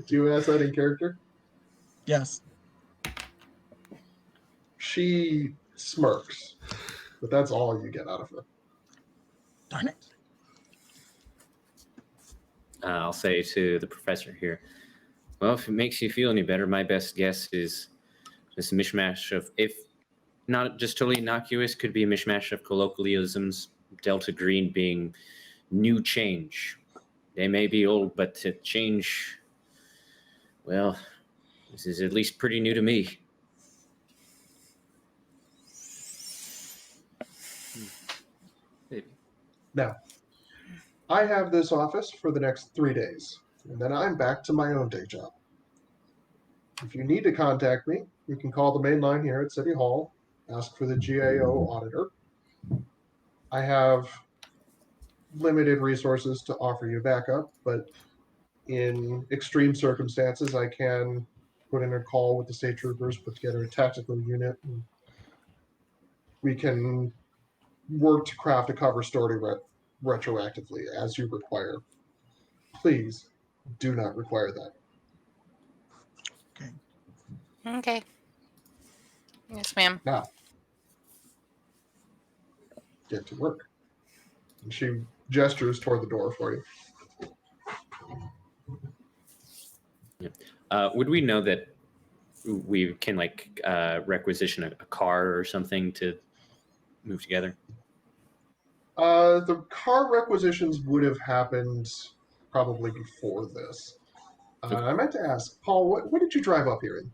you ask that in character? Yes. She smirks, but that's all you get out of her. Darn it. I'll say to the professor here, well, if it makes you feel any better, my best guess is this mishmash of, if not just totally innocuous, could be a mishmash of colloquialisms, Delta Green being new change. They may be old, but to change, well, this is at least pretty new to me. Maybe. Now, I have this office for the next 3 days, and then I'm back to my own day job. If you need to contact me, you can call the main line here at City Hall, ask for the GAO auditor. I have limited resources to offer you backup, but in extreme circumstances, I can put in a call with the state troopers, put together a tactical unit, and we can work to craft a cover story retroactively as you require. Please do not require that. Okay. Yes, ma'am. Now, get to work. And she gestures toward the door for you. Would we know that we can requisition a car or something to move together? The car requisitions would have happened probably before this. I meant to ask, Paul, what did you drive up here in?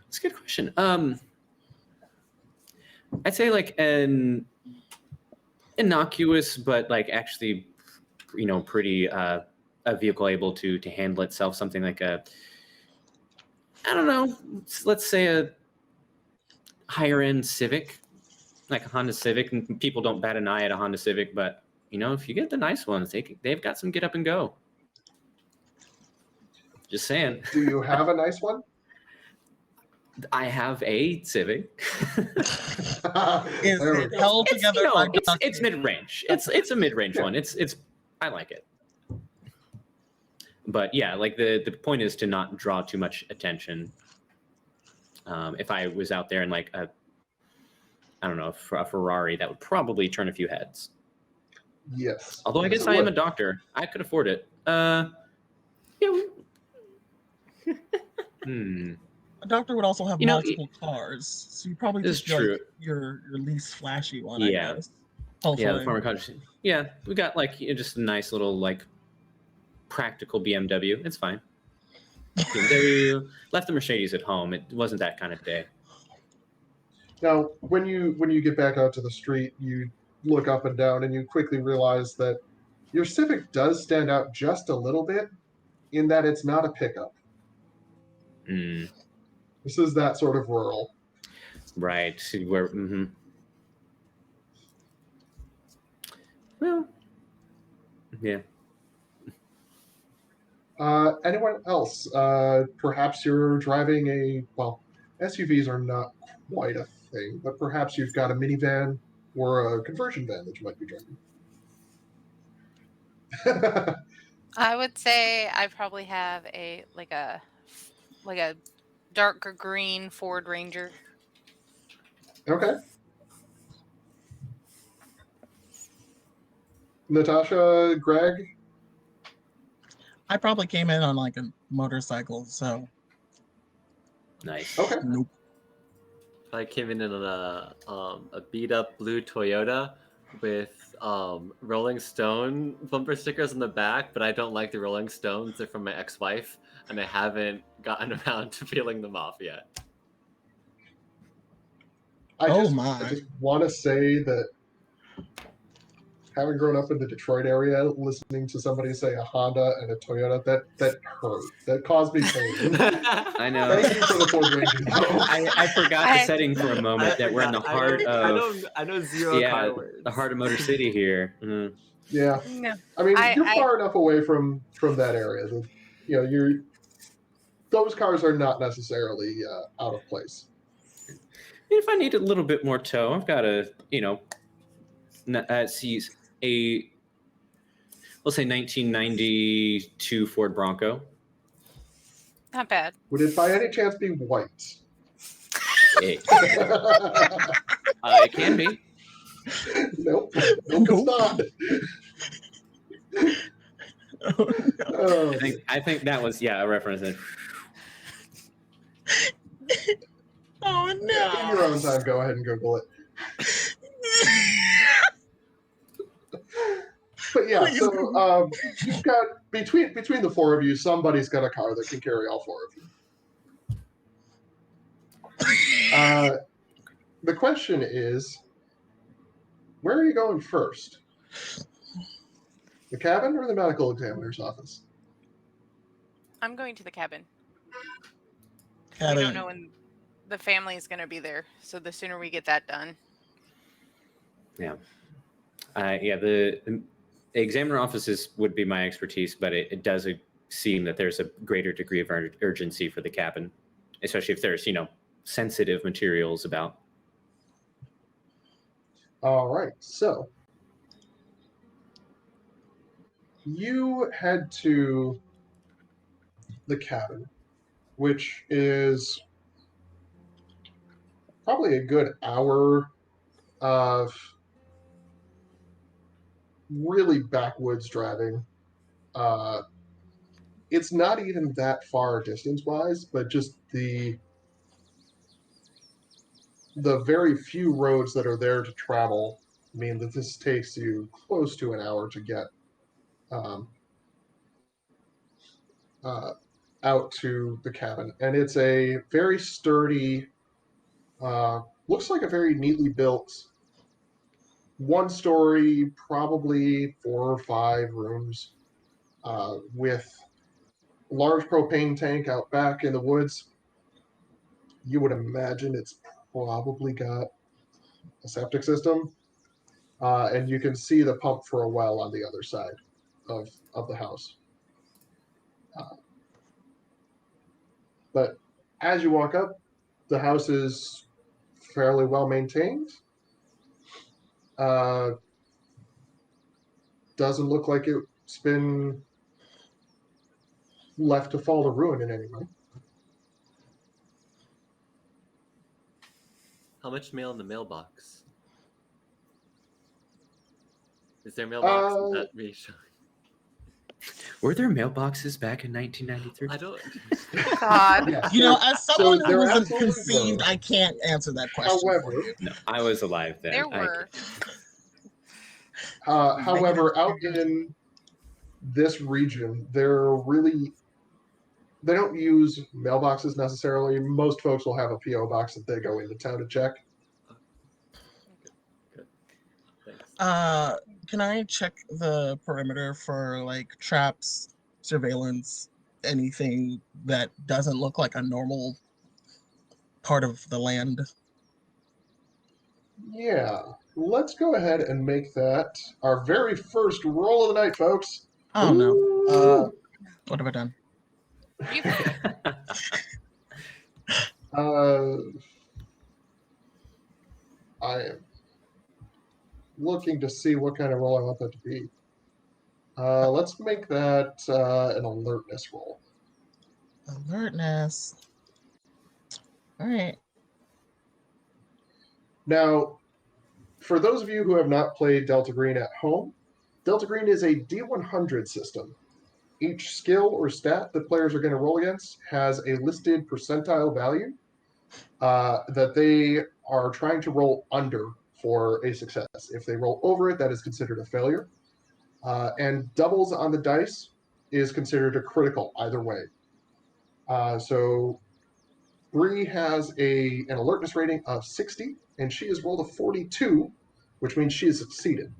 That's a good question. I'd say an innocuous, but actually, pretty a vehicle able to handle itself. Something like I don't know. Let's say a higher end Civic, like a Honda Civic. And people don't bat an eye at a Honda Civic, but if you get the nice ones, they've got some get up and go. Just saying. Do you have a nice one? I have a Civic. Is it held together? It's mid range. It's a mid range one. It's I like it. But yeah, the point is to not draw too much attention. If I was out there in I don't know, a Ferrari, that would probably turn a few heads. Yes. Although I guess I am a doctor, I could afford it. A doctor would also have multiple cars, so you probably just true. Your least flashy one. Yeah. I guess. Yeah, the pharmacology. Yeah, we got just a nice little practical BMW. It's fine. BMW left the Mercedes at home. It wasn't that kind of day. Now, when you get back out to the street, you look up and down, and you quickly realize that your Civic does stand out just a little bit, in that it's not a pickup. This is that sort of rural. Right. Where? Well. Yeah. Anyone else? Perhaps you're driving SUVs are not quite a thing, but perhaps you've got a minivan or a conversion van that you might be driving. I would say I probably have a darker green Ford Ranger. Okay. Natasha, Greg? I probably came in on a motorcycle, so. Nice. Okay. Nope. I came in on a beat up blue Toyota with Rolling Stone bumper stickers on the back, but I don't like the Rolling Stones. They're from my ex-wife, and I haven't gotten around to peeling them off yet. I just want to say that having grown up in the Detroit area, listening to somebody say a Honda and a Toyota, that hurt. That caused me pain. I know. Thank you for the Ford Ranger. I forgot the setting for a moment that we're in the heart of. I know zero car words. The heart of Motor City here. Yeah. No. I mean, you're I far enough away from that area that those cars are not necessarily out of place. If I need a little bit more tow, I've got a, see a, we'll say 1992 Ford Bronco. not bad. Would it by any chance be white? It can be. Nope, it's not. Oh, I think that was a reference. Oh In your own time, go ahead and Google it. But yeah, Please. so you've got between the four of you, somebody's got a car that can carry all four of you. The question is, where are you going first? The cabin or the medical examiner's office? I'm going to the cabin. Cabin. We don't know when the family is going to be there, so the sooner we get that done. Yeah. The examiner offices would be my expertise, but it does seem that there's a greater degree of urgency for the cabin, especially if there's, sensitive materials about. All right, so you head to the cabin, which is probably a good hour of really backwoods driving. It's not even that far distance-wise, but just the very few roads that are there to travel mean that this takes you close to an hour to get out to the cabin. And it's a very sturdy, looks like a very neatly built one-story, probably 4 or 5 rooms, with large propane tank out back in the woods. You would imagine it's probably got a septic system, and you can see the pump for a well on the other side of the house. But as you walk up, the house is fairly well maintained. Doesn't look like it's been left to fall to ruin in any way. How much mail in the mailbox? Is there a mailbox? Is that reassuring? Were there mailboxes back in 1993? I don't. God. Yeah, As someone who there wasn't absolutely conceived, were. I can't answer that question for However, you. No, I was alive then. There were. however, out in this region, they don't use mailboxes necessarily. Most folks will have a PO box that they go into town to check. Good. Thanks. Can I check the perimeter for like traps, surveillance, anything that doesn't look like a normal part of the land? Yeah, let's go ahead and make that our very first roll of the night, folks. Oh no. What have I done? You, I am looking to see what kind of roll I want that to be. Let's make that an alertness roll. Alertness. All right. Now, for those of you who have not played Delta Green at home, Delta Green is a D100 system. Each skill or stat that players are going to roll against has a listed percentile value that they are trying to roll under for a success. If they roll over it, that is considered a failure. And doubles on the dice is considered a critical either way. So Bree has an alertness rating of 60, and she has rolled a 42, which means she has succeeded.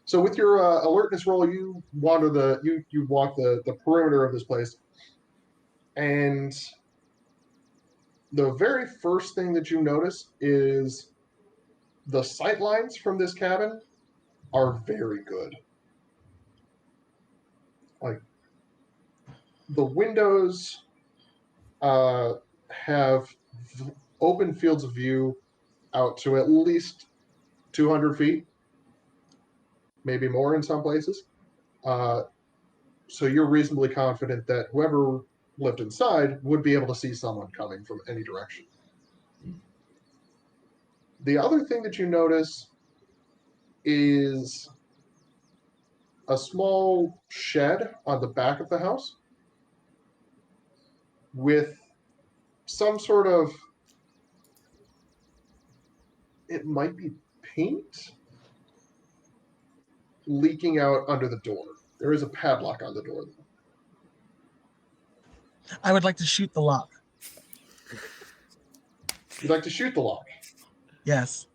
So with your alertness roll, you wander you walk the perimeter of this place, and the very first thing that you notice is the sight lines from this cabin are very good. Like, the windows have open fields of view out to at least 200 feet, maybe more in some places. So you're reasonably confident that whoever lived inside would be able to see someone coming from any direction. The other thing that you notice is a small shed on the back of the house with some sort of, it might be paint leaking out under the door. There is a padlock on the door, though. I would like to shoot the lock. You'd like to shoot the lock. Yes.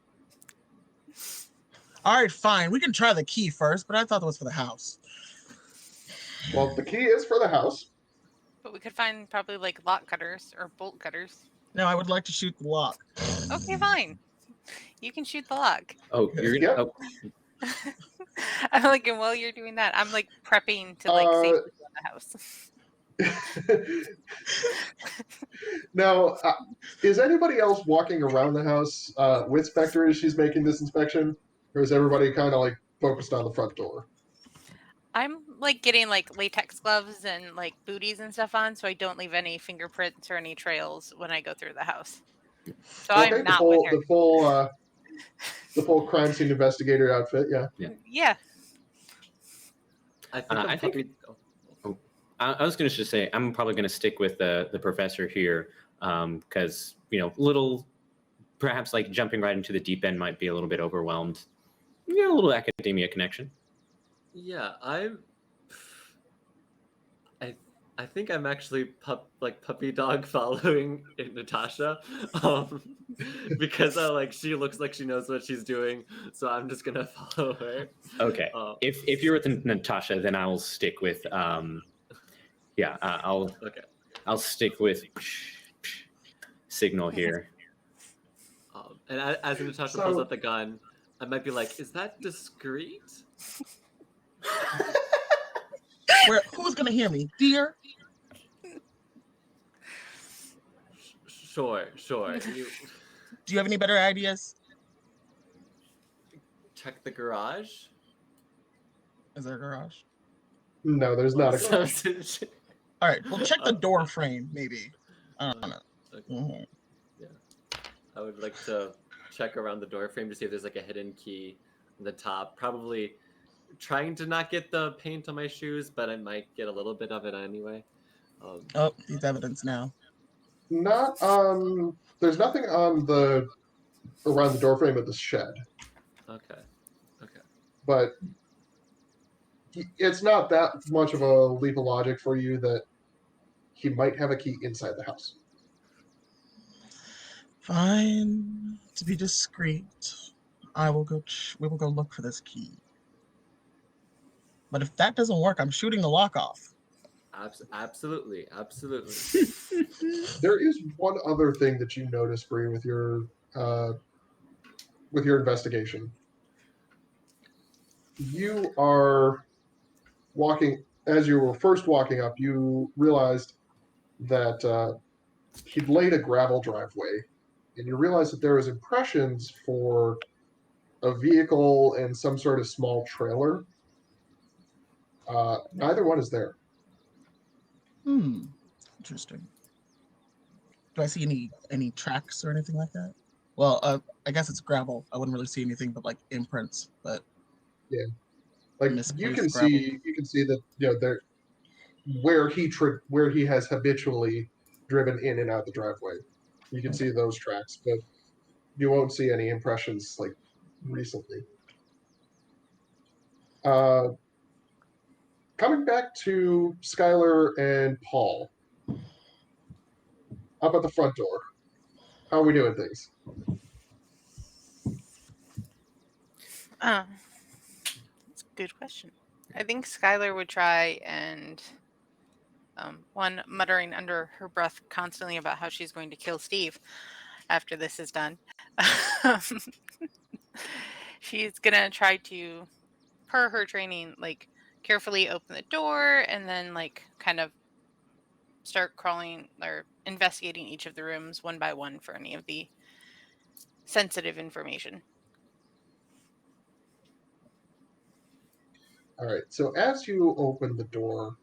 All right, fine. We can try the key first, but I thought that was for the house. Well, the key is for the house. But we could find probably like lock cutters or bolt cutters. No, I would like to shoot the lock. Okay, fine. You can shoot the lock. Oh, you're gonna. Yep. Oh, I'm like, and while you're doing that, I'm like prepping to like safely go in the house. Now, is anybody else walking around the house with Spectre as she's making this inspection? Or is everybody kind of like focused on the front door? I'm like getting like latex gloves and like booties and stuff on, so I don't leave any fingerprints or any trails when I go through the house. So Okay, I'm not with her. The full crime scene investigator outfit, yeah. Yeah. I think. I was going to just say I'm probably going to stick with the professor here because little perhaps like jumping right into the deep end might be a little bit overwhelmed. Yeah, a little academia connection. Yeah, I think I'm actually puppy dog following Natasha, because she looks like she knows what she's doing, so I'm just gonna follow her. Okay. If you're with Natasha, then I will stick with I'll stick with signal here. And as Natasha pulls out the gun, I might be like, "Is that discreet?" Who's gonna hear me, dear? Sure. Do you have any better ideas? Check the garage. Is there a garage? No, there's not a garage. All right, well, check the door frame, maybe. I don't know. Okay. Mm-hmm. Yeah, I would like to check around the door frame to see if there's like a hidden key on the top. Probably trying to not get the paint on my shoes, but I might get a little bit of it anyway. Oh, he's evidence now. Not there's nothing on around the doorframe of the shed. Okay. But it's not that much of a leap of logic for you that he might have a key inside the house. Fine. To be discreet, we will go look for this key. But if that doesn't work, I'm shooting the lock off. Absolutely. There is one other thing that you notice, Bree, with your investigation. You are walking, as you were first walking up, you realized that he'd laid a gravel driveway, and you realized that there was impressions for a vehicle and some sort of small trailer. Neither one is there. Interesting. Do I see any tracks or anything like that? Well, I guess it's gravel. I wouldn't really see anything but like imprints. But yeah, like you can see that there where he has habitually driven in and out the driveway. You can see those tracks, but you won't see any impressions like recently. Coming back to Skylar and Paul, up at the front door, how are we doing things? That's a good question. I think Skylar would try and one muttering under her breath constantly about how she's going to kill Steve after this is done. She's gonna try to per her training, like carefully open the door and then like kind of start crawling or investigating each of the rooms one by one for any of the sensitive information. All right. So as you open the door,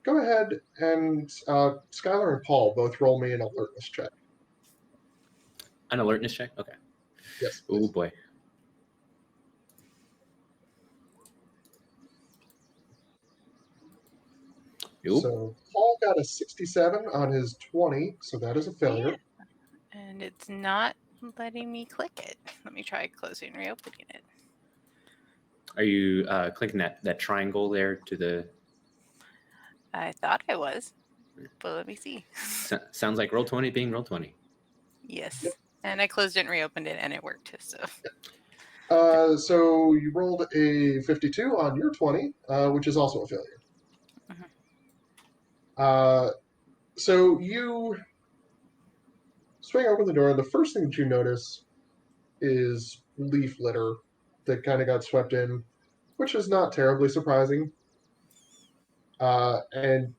go ahead and Skylar and Paul both roll me an alertness check. An alertness check? Okay. Yes. Oh, Please. boy. Nope. So Paul got a 67 on his 20, so that is a failure. And it's not letting me click it. Let me try closing and reopening it. Are you clicking that triangle there to the... I thought I was, but let me see. Sounds like Roll20 being Roll20. Yes. Yep. And I closed it and reopened it, and it worked. So. So you rolled a 52 on your 20, which is also a failure. Mhm. So you swing open the door, and the first thing that you notice is leaf litter that kind of got swept in, which is not terribly surprising. And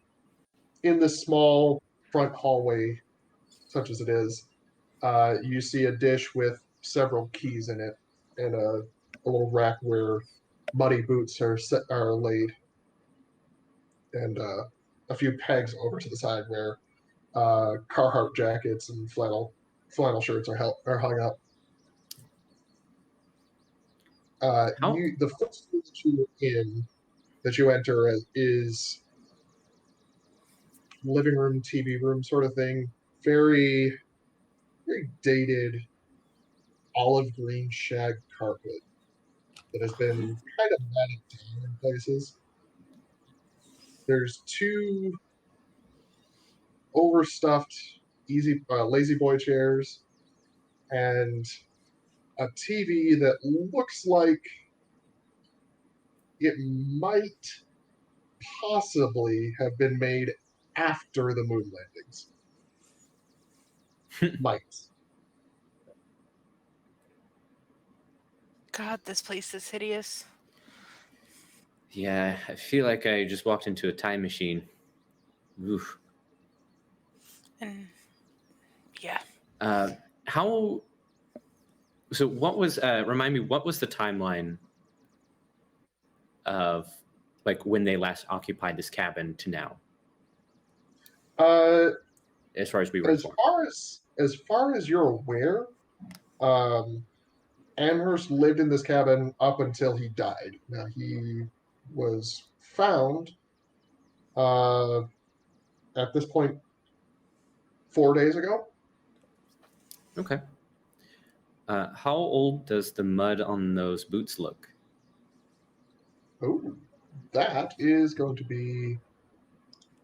in this small front hallway, such as it is, you see a dish with several keys in it and a little rack where muddy boots are laid, and a few pegs over to the side where Carhartt jackets and flannel shirts are hung up. How? The first room that you enter is living room, TV room sort of thing. Very, very dated olive green shag carpet that has been kind of matted down in places. There's two overstuffed lazy boy chairs and a TV that looks like it might possibly have been made after the moon landings. Might. God, this place is hideous. Yeah, I feel like I just walked into a time machine. Oof. And yeah. How... So what was... remind me, what was the timeline of like when they last occupied this cabin to now? As far as we were informed. As far as you're aware, Amherst lived in this cabin up until he died. Now he was found at this point 4 days ago. Okay. How old does the mud on those boots look? Oh, that is going to be.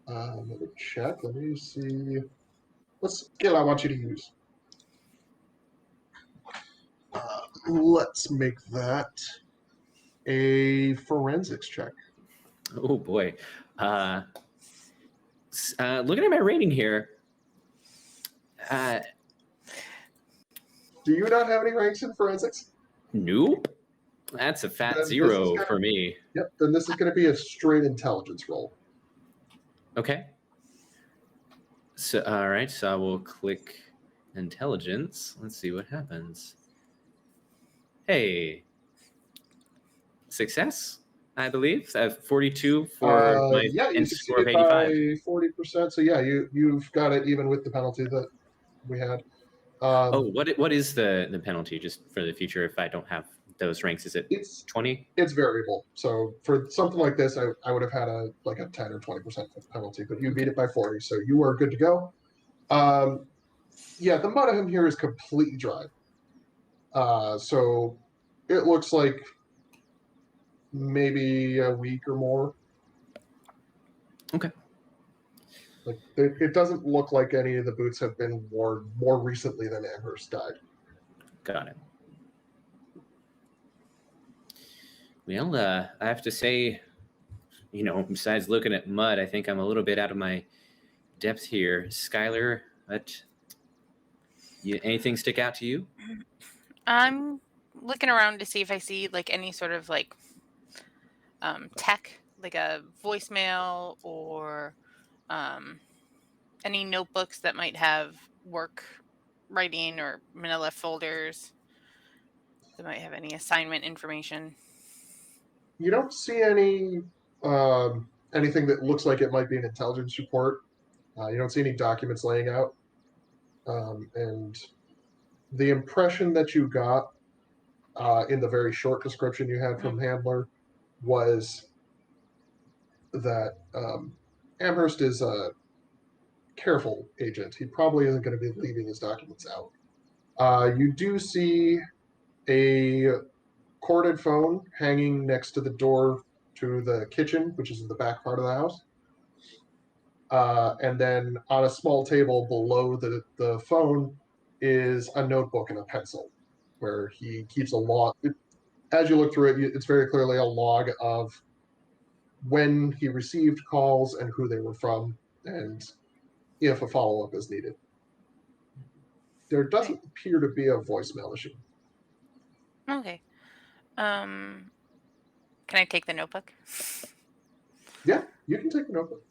Let me check. Let me see. What skill I want you to use? Let's make that a forensics check. Oh boy. Looking at my rating here, Do you not have any ranks in forensics? nope. That's a fat Then this is 0 gonna- for me. Yep. Then this is going to be a straight intelligence roll. Okay. So, all right. So I will click intelligence. Let's see what happens. Success, I believe. I have 42 for my Yeah, you score of succeeded 85. by 40%. So yeah, you've got it even with the penalty that we had. What is the penalty just for the future if I don't have those ranks? Is it It's 20? It's variable. So for something like this, I would have had a 10 or 20% penalty, but you beat it by 40, so you are good to go. Yeah, the mud here is completely dry. So it looks like maybe a week or more. Okay. Like it doesn't look like any of the boots have been worn more recently than Amherst died. Got it. Well, I have to say, besides looking at mud, I think I'm a little bit out of my depth here. Skylar, anything stick out to you? I'm looking around to see if I see like any sort of like tech, like a voicemail or any notebooks that might have work writing or manila folders that might have any assignment information. You don't see anything that looks like it might be an intelligence report. You don't see any documents laying out, and the impression that you got in the very short description you had from Handler was that Amherst is a careful agent. He probably isn't going to be leaving his documents out. You do see a corded phone hanging next to the door to the kitchen, which is in the back part of the house. And then on a small table below the phone is a notebook and a pencil where he keeps a log. As you look through it, it's very clearly a log of when he received calls and who they were from, and if a follow-up is needed. There doesn't appear to be a voicemail issue. Okay. Can I take the notebook? Yeah, you can take the notebook.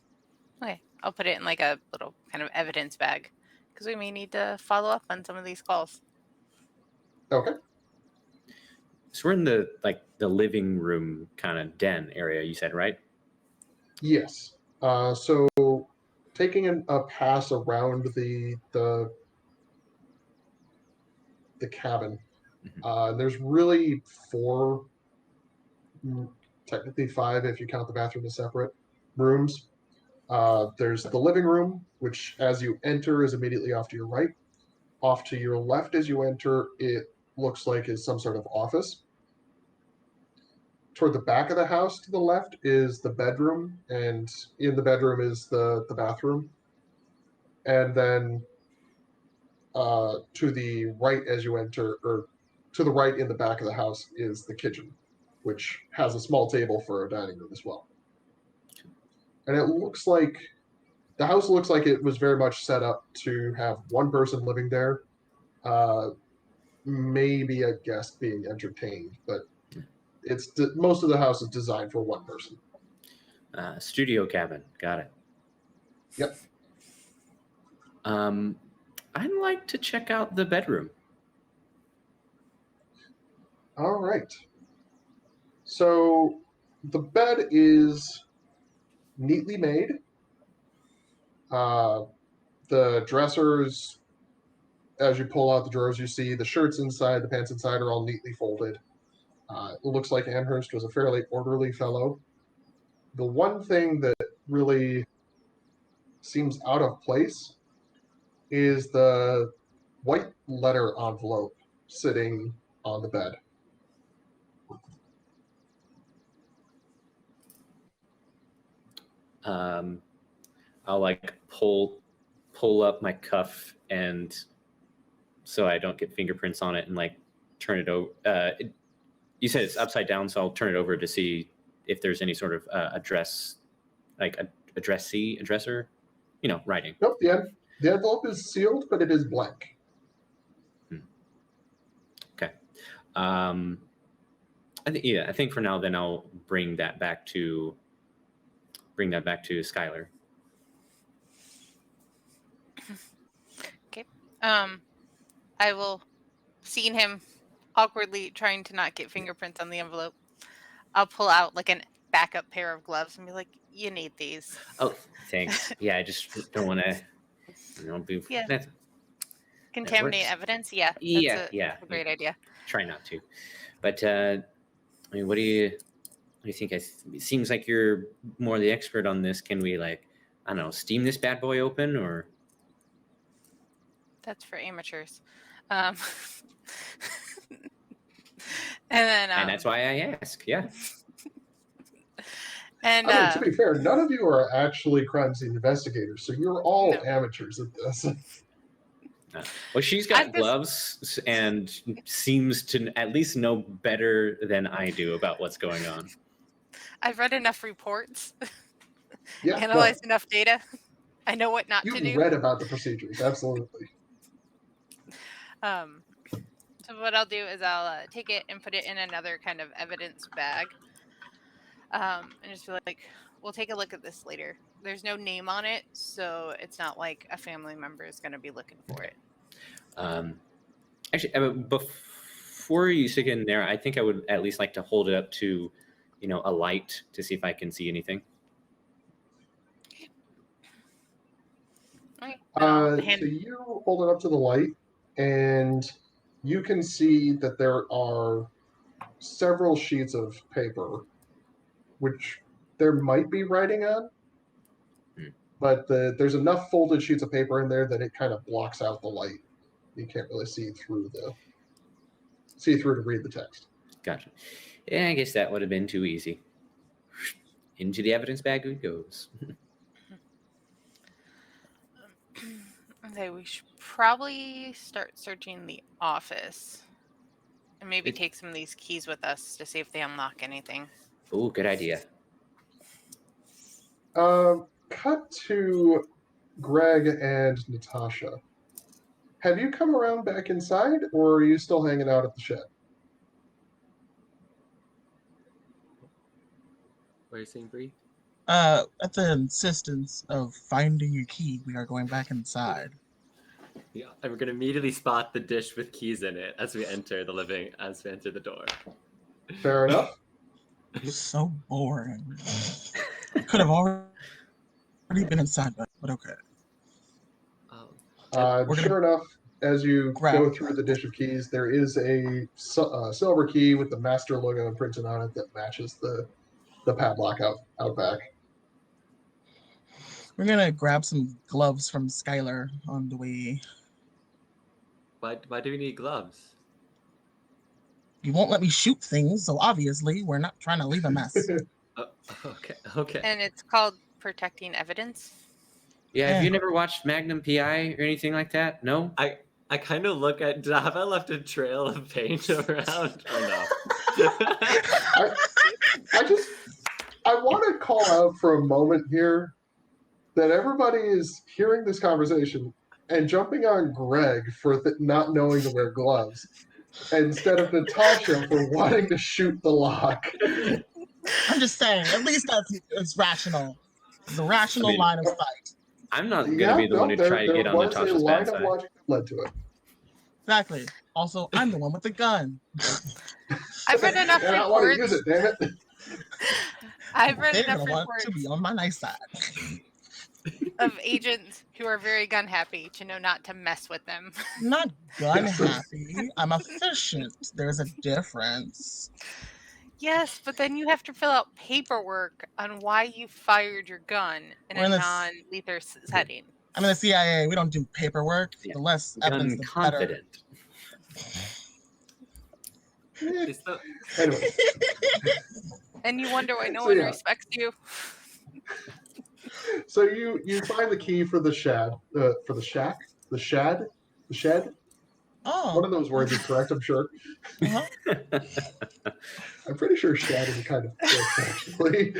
Okay. I'll put it in like a little kind of evidence bag because we may need to follow up on some of these calls. Okay. So we're in the living room kind of den area, you said, right? Yes. So taking a pass around the cabin, there's really four, technically five if you count the bathroom as separate rooms. There's the living room, which as you enter is immediately off to your right. Off to your left as you enter, it looks like is some sort of office. Toward the back of the house to the left is the bedroom, and in the bedroom is the bathroom. And then to the right as you enter, or to the right in the back of the house is the kitchen, which has a small table for a dining room as well. And it looks like the house looks like it was very much set up to have one person living there, maybe a guest being entertained, but most of the house is designed for one person. Studio cabin, got it. Yep. I'd like to check out the bedroom. All right. So the bed is neatly made. The dressers, as you pull out the drawers, you see the shirts inside, the pants inside are all neatly folded. It looks like Amherst was a fairly orderly fellow. The one thing that really seems out of place is the white letter envelope sitting on the bed. I'll like pull up my cuff and so I don't get fingerprints on it and like turn it over. You said it's upside down, so I'll turn it over to see if there's any sort of address, like addresser, writing. Nope, the envelope is sealed, but it is blank. Okay. I think for now, then I'll bring that back to Skylar. Okay. I will, seeing him awkwardly trying to not get fingerprints on the envelope, I'll pull out like a backup pair of gloves and be like, "You need these." Oh, thanks. Yeah, I just don't want to, be. Yeah. That's, Contaminate evidence. Yeah. Yeah, That's a great idea. Try not to, but I mean, what do you think? It seems like you're more the expert on this. Can we steam this bad boy open or? That's for amateurs. And then and that's why I ask. Yeah. And I mean, to be fair, none of you are actually crime scene investigators, so you're all amateurs at this. Well, she's got gloves and seems to at least know better than I do about what's going on. I've read enough reports, Yeah, analyzed enough data. I know what not to do. You've read about the procedures, absolutely. So what I'll do is I'll take it and put it in another kind of evidence bag. And just be like, we'll take a look at this later. There's no name on it, so it's not like a family member is going to be looking for it. Actually, before you stick it in there, I think I would at least like to hold it up to, a light to see if I can see anything. Okay. So you hold it up to the light, and you can see that there are several sheets of paper, which there might be writing on, but there's enough folded sheets of paper in there that it kind of blocks out the light. You can't really see through to read the text. Gotcha. Yeah, I guess that would have been too easy. Into the evidence bag it goes. Okay, we should probably start searching the office. And maybe take some of these keys with us to see if they unlock anything. Oh, good idea. Cut to Greg and Natasha. Have you come around back inside, or are you still hanging out at the shed? What are you saying, Bree? At the insistence of finding a key, we are going back inside. Yeah, and we're gonna immediately spot the dish with keys in it as we enter the door. Fair enough. So boring. Could have already been inside, but okay. Sure enough, as you grab go through the dish of keys, there is a silver key with the master logo printed on it that matches the padlock out back. We're gonna grab some gloves from Skylar on the way. Why do we need gloves? You won't let me shoot things, so obviously we're not trying to leave a mess. Okay. And it's called protecting evidence. Yeah, have you never watched Magnum PI or anything like that? No? I kind of look at, have I left a trail of paint around or no? I want to call out for a moment here that everybody is hearing this conversation and jumping on Greg for not knowing to wear gloves instead of Natasha for wanting to shoot the lock. I'm just saying, at least it's rational. It's a rational line of sight. I'm not going to be the one to try to get on Natasha's bad side. There was a line of logic that led to it. Exactly. Also, I'm the one with the gun. I've read enough reports. I want to use it, damn it. I've read They're enough gonna reports want to be on my nice side. of agents who are very gun happy to know not to mess with them. Not gun happy. I'm efficient. There's a difference. Yes, but then you have to fill out paperwork on why you fired your gun in a non-lethal setting. I'm in the CIA. We don't do paperwork. Yeah. The less evidence, the confident. Better. Anyway. And you wonder why no one respects you. So you find the key for the shed, for the shack, the shed. Oh, one of those words is correct, I'm sure. Uh-huh. I'm pretty sure shed is kind of actually.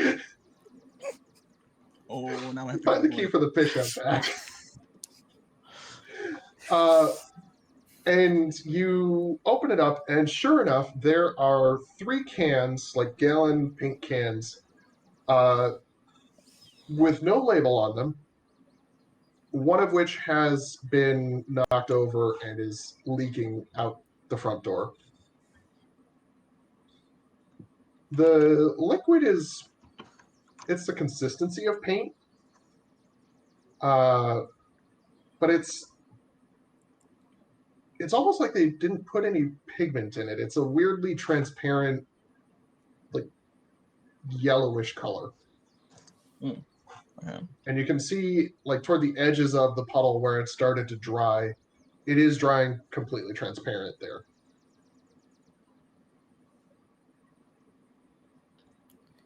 Oh, now I have to find the key for the fish out back. And you open it up, and sure enough, there are 3 cans, like gallon paint cans, with no label on them, one of which has been knocked over and is leaking out the front door. The liquid it's the consistency of paint, but it's almost like they didn't put any pigment in it. It's a weirdly transparent, like yellowish color. Mm. Yeah. And you can see, like, toward the edges of the puddle where it started to dry, it is drying completely transparent there.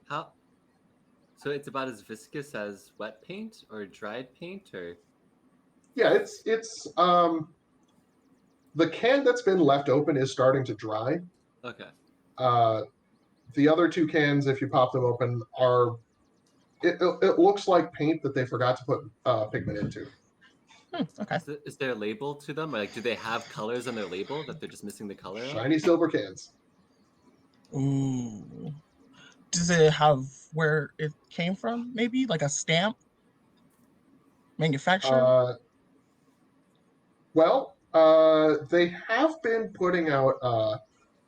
How? So it's about as viscous as wet paint or dried paint, or? Yeah, it's the can that's been left open is starting to dry. Okay. The other 2 cans, if you pop them open, are it looks like paint that they forgot to put pigment into. Okay. Is there a label to them? Or, like, do they have colors on their label that they're just missing the color of? Shiny silver cans. Ooh. Does it have where it came from? Maybe like a stamp manufacturer? They have been putting out a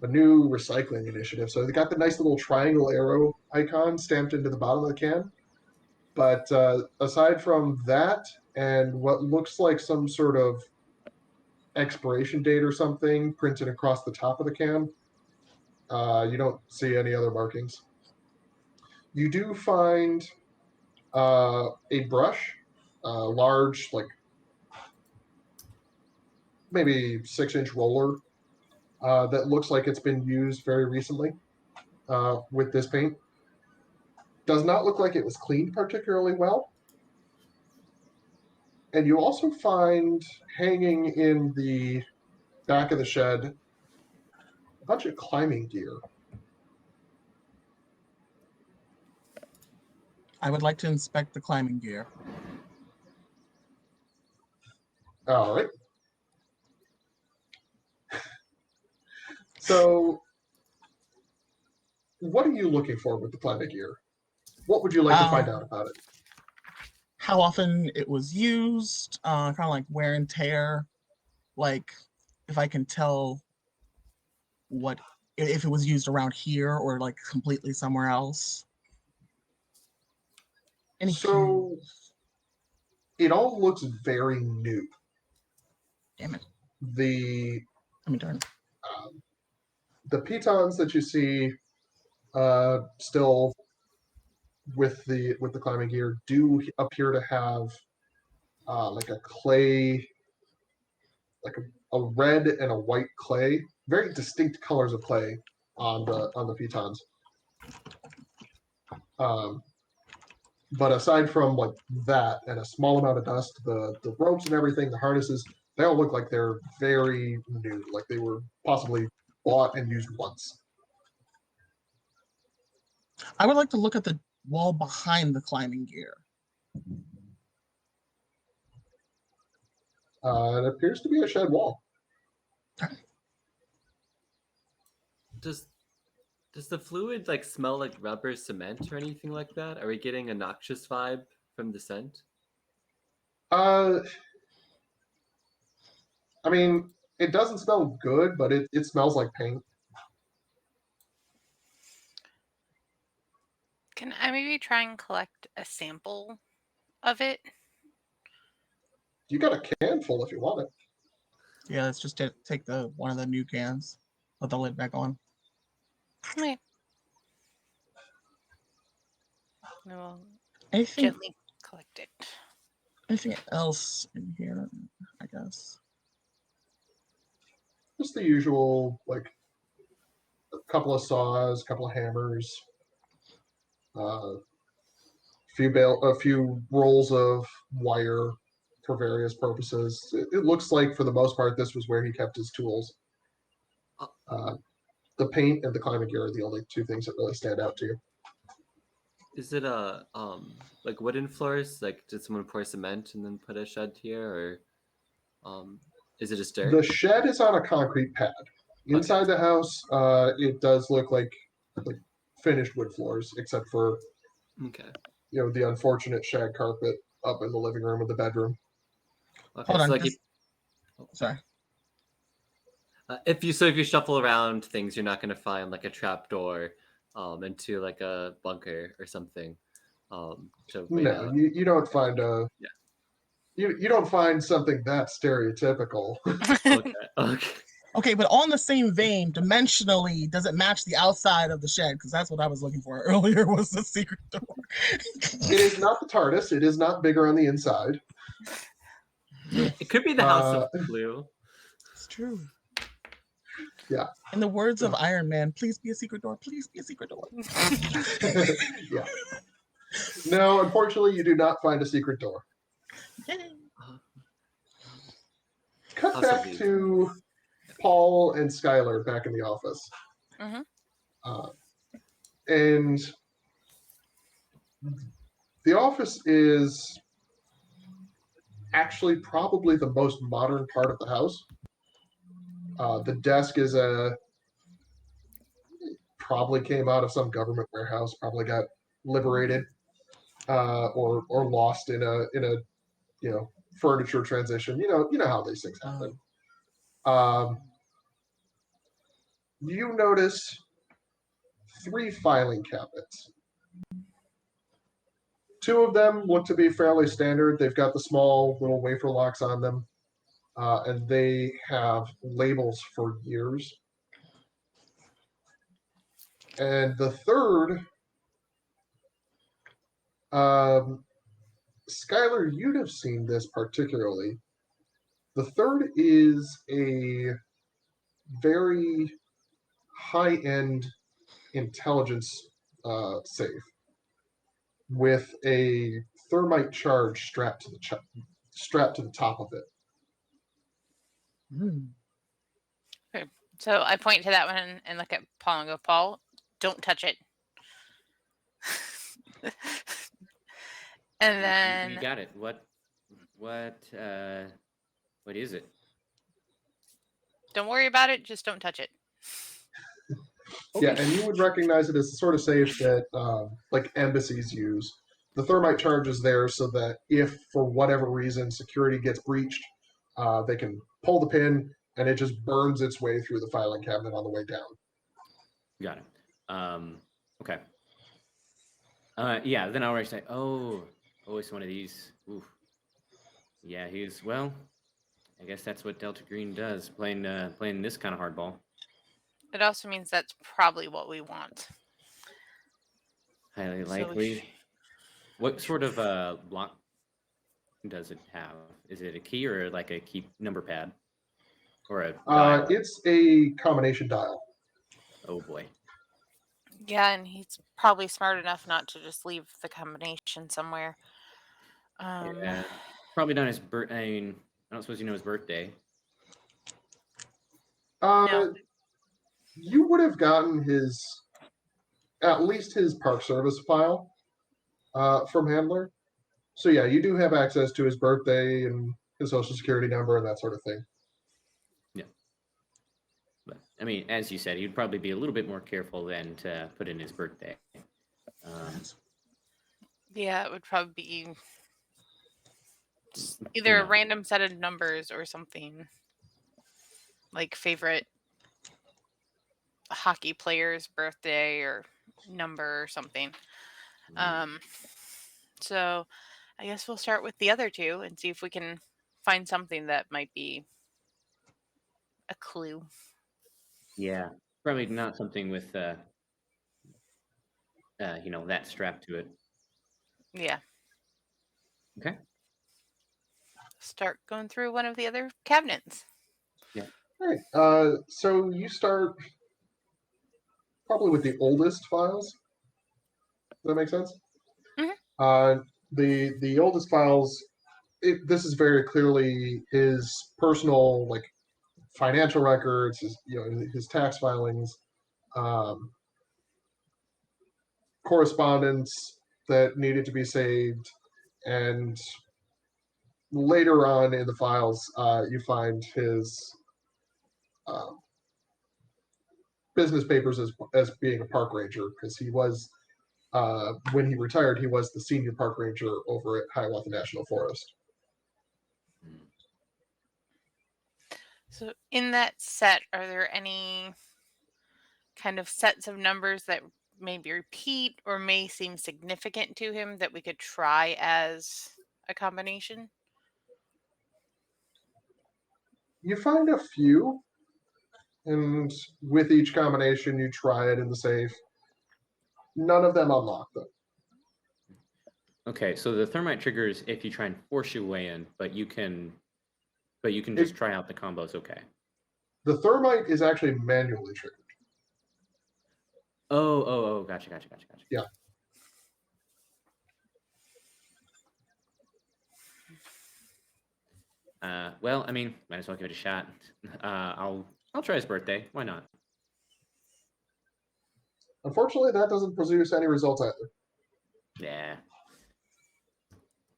new recycling initiative. So they got the nice little triangle arrow icon stamped into the bottom of the can. But aside from that and what looks like some sort of expiration date or something printed across the top of the can, you don't see any other markings. You do find a brush, large, like maybe 6-inch roller that looks like it's been used very recently with this paint. Does not look like it was cleaned particularly well. And you also find hanging in the back of the shed a bunch of climbing gear. I would like to inspect the climbing gear. All right. So, what are you looking for with the climbing gear? What would you like to find out about it? How often it was used, kind of like wear and tear, like if I can tell what if it was used around here or like completely somewhere else. Any So, clues? it all looks very new. Damn it. The Darn. the pitons that you see still with the climbing gear do appear to have like a clay, like a red and a white clay, very distinct colors of clay on the pitons. But aside from like that and a small amount of dust, the ropes and everything, the harnesses, they all look like they're very new, like they were possibly bought and used once. I would like to look at the wall behind the climbing gear. It appears to be a shed wall. Does the fluid like smell like rubber cement or anything like that? Are we getting a noxious vibe from the scent? I mean, it doesn't smell good, but it smells like paint. Can I maybe try and collect a sample of it? You got a can full if you want it. Yeah, let's just take the one of the new cans, put the lid back on. Okay. I will Anything, gently collect it. anything else in here? I guess. Just the usual, like a couple of saws, a couple of hammers, a few rolls of wire for various purposes. It looks like, for the most part, this was where he kept his tools. The paint and the climbing gear are the only two things that really stand out to you. Is it a like wooden floors? Like, did someone pour cement and then put a shed here, or is it just dirt? The shed is on a concrete pad. Inside the house, it does look like finished wood floors, except for the unfortunate shag carpet up in the living room or the bedroom. Okay, Hold on. so like Sorry. if you shuffle around things, you're not going to find like a trap door into like a bunker or something. No, you don't find you don't find something that stereotypical. Okay. Okay, but on the same vein, dimensionally, does it match the outside of the shed? Because that's what I was looking for earlier, was the secret door. It is not the TARDIS. It is not bigger on the inside. It could be the House of Blue. It's true. Yeah. In the words of Iron Man, please be a secret door. Please be a secret door. Yeah. No, unfortunately, you do not find a secret door. Yay. Cut back to Paul and Skylar back in the office. And the office is actually probably the most modern part of the house. The desk is probably came out of some government warehouse, probably got liberated or lost in a furniture transition. You know how these things happen. You notice 3 filing cabinets. 2 of them look to be fairly standard. They've got the small little wafer locks on them, and they have labels for years. And the third, Skylar, you'd have seen this particularly. The third is a very high-end intelligence safe with a thermite charge strapped to the top of it. Okay. So I point to that one and look at Paul and go, Paul, don't touch it. And then You got it. What is it? don't worry about it. Just don't touch it. Yeah, and you would recognize it as the sort of safe that like embassies use. The thermite charge is there so that if, for whatever reason, security gets breached, they can pull the pin and it just burns its way through the filing cabinet on the way down. Got it. Okay. Yeah, then I'll already say, oh, it's one of these. Oof. Yeah, well, I guess that's what Delta Green does, playing this kind of hardball. It also means that's probably what we want. Highly So likely. What sort of block does it have? Is it a key or like a key number pad? Or a dial? It's a combination dial. Oh boy. Yeah, and he's probably smart enough not to just leave the combination somewhere. Yeah, probably not his birth. I mean, I don't suppose you know his birthday. No. You would have gotten at least his Park Service file from Handler. So yeah, you do have access to his birthday and his social security number and that sort of thing. Yeah. But I mean, as you said, he'd probably be a little bit more careful than to put in his birthday. Yeah, it would probably be either a random set of numbers or something like favorite hockey player's birthday or number or something. So I guess we'll start with the other 2 and see if we can find something that might be a clue. Yeah, probably not something with that strapped to it. Yeah. Okay. Start going through one of the other cabinets. Yeah. All right. So you start probably with the oldest files. Does that make sense? Mm-hmm. The oldest files. This is very clearly his personal financial records, his tax filings, correspondence that needed to be saved, and later on in the files, you find his business papers as being a park ranger, because he was, when he retired, he was the senior park ranger over at Hiawatha National Forest. So in that set, are there any kind of sets of numbers that maybe repeat or may seem significant to him that we could try as a combination? You find a few, and with each combination, you try it in the safe. None of them unlock them. Okay, so the thermite triggers if you try and force your way in, but you can just try out the combos. Okay. The thermite is actually manually triggered. Oh, gotcha. Yeah. Well, I mean, might as well give it a shot. I'll try his birthday. Why not? Unfortunately, that doesn't produce any results either. Yeah.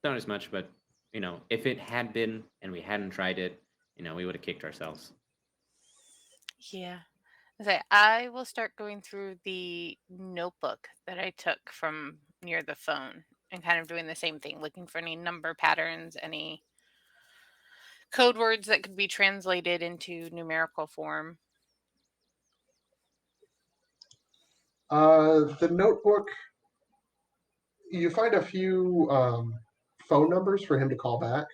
Not as much, but if it had been and we hadn't tried it, we would have kicked ourselves. Yeah. I will start going through the notebook that I took from near the phone and kind of doing the same thing, looking for any number patterns, any code words that could be translated into numerical form. The notebook, you find a few phone numbers for him to call back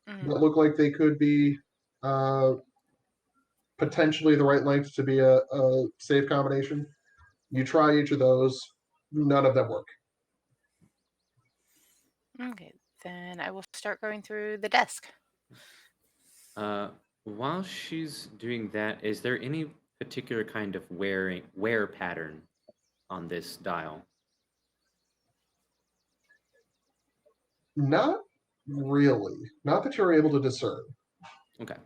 Mhm. that look like they could be potentially the right length to be a safe combination. You try each of those, none of them work. Okay, then I will start going through the desk. While she's doing that, is there any particular kind of wear pattern on this dial? Not really. Not that you're able to discern. Okay.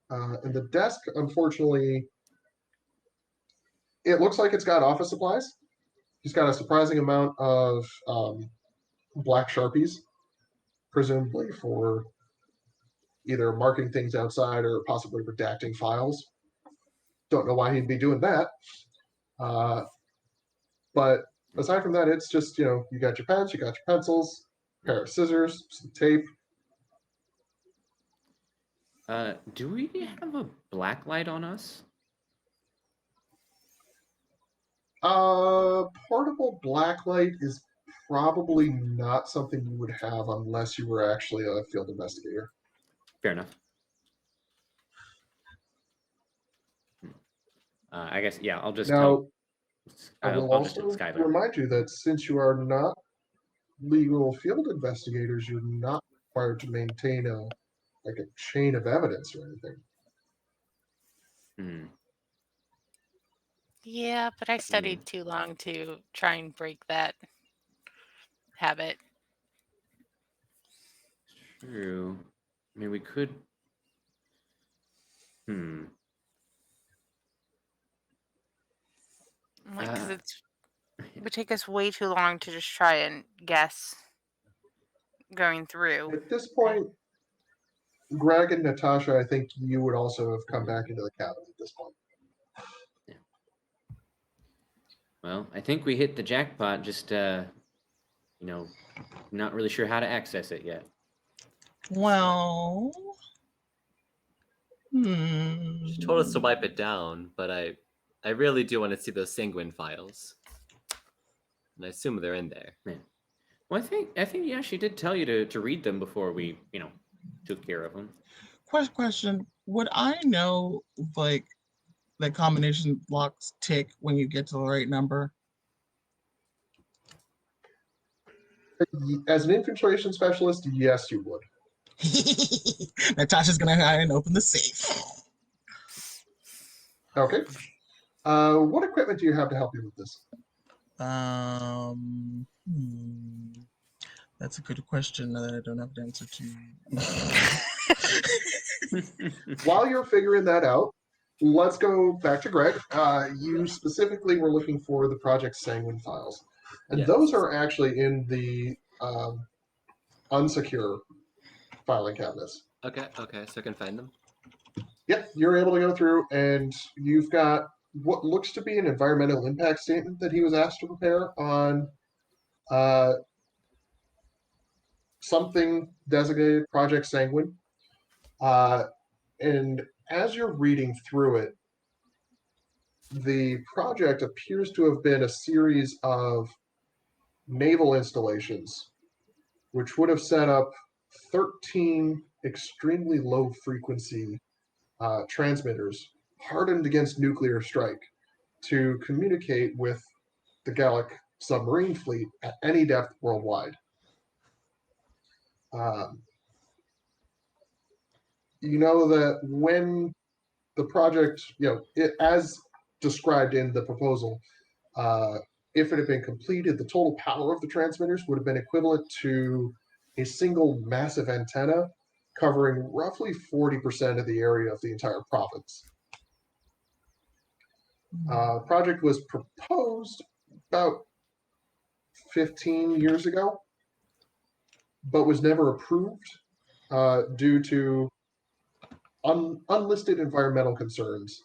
And the desk, unfortunately, it looks like it's got office supplies. He's got a surprising amount of black Sharpies, presumably for either marking things outside or possibly redacting files. Don't know why he'd be doing that. But aside from that, it's just, you got your pens, you got your pencils, pair of scissors, some tape. Do we have a black light on us? Portable blacklight is probably not something you would have unless you were actually a field investigator. Fair enough. I guess, yeah, I'll just Now, I will I'll just tell also Skylar. remind you that since you are not legal field investigators, you're not required to maintain a chain of evidence or anything. Hmm. Yeah, but I studied too long to try and break that habit. True. I mean, we could. Hmm. Because Uh, it would take us way too long to just try and guess going through. At this point, Greg and Natasha, I think you would also have come back into the cabin at this point. Well, I think we hit the jackpot. Just not really sure how to access it yet. Well, She told us to wipe it down, but I really do want to see those sanguine files. And I assume they're in there. Yeah. Well, I think yeah, she did tell you to read them before we took care of them. Question: would I know like that combination blocks tick when you get to the right number? As an infiltration specialist, yes, you would. Natasha's gonna hide and open the safe. Okay. What equipment do you have to help you with this? That's a good question that I don't have an answer to. While you're figuring that out, let's go back to Greg. You specifically were looking for the Project Sanguine files, and Yes. those are actually in the unsecure filing cabinets. Okay, so I can find them. Yep, you're able to go through, and you've got what looks to be an environmental impact statement that he was asked to prepare on something designated Project Sanguine. And as you're reading through it, the project appears to have been a series of naval installations, which would have set up 13 extremely low frequency transmitters hardened against nuclear strike to communicate with the Galik submarine fleet at any depth worldwide. You know that when the project, as described in the proposal, if it had been completed, the total power of the transmitters would have been equivalent to a single massive antenna covering roughly 40% of the area of the entire province. Project was proposed about 15 years ago. but was never approved due to unlisted environmental concerns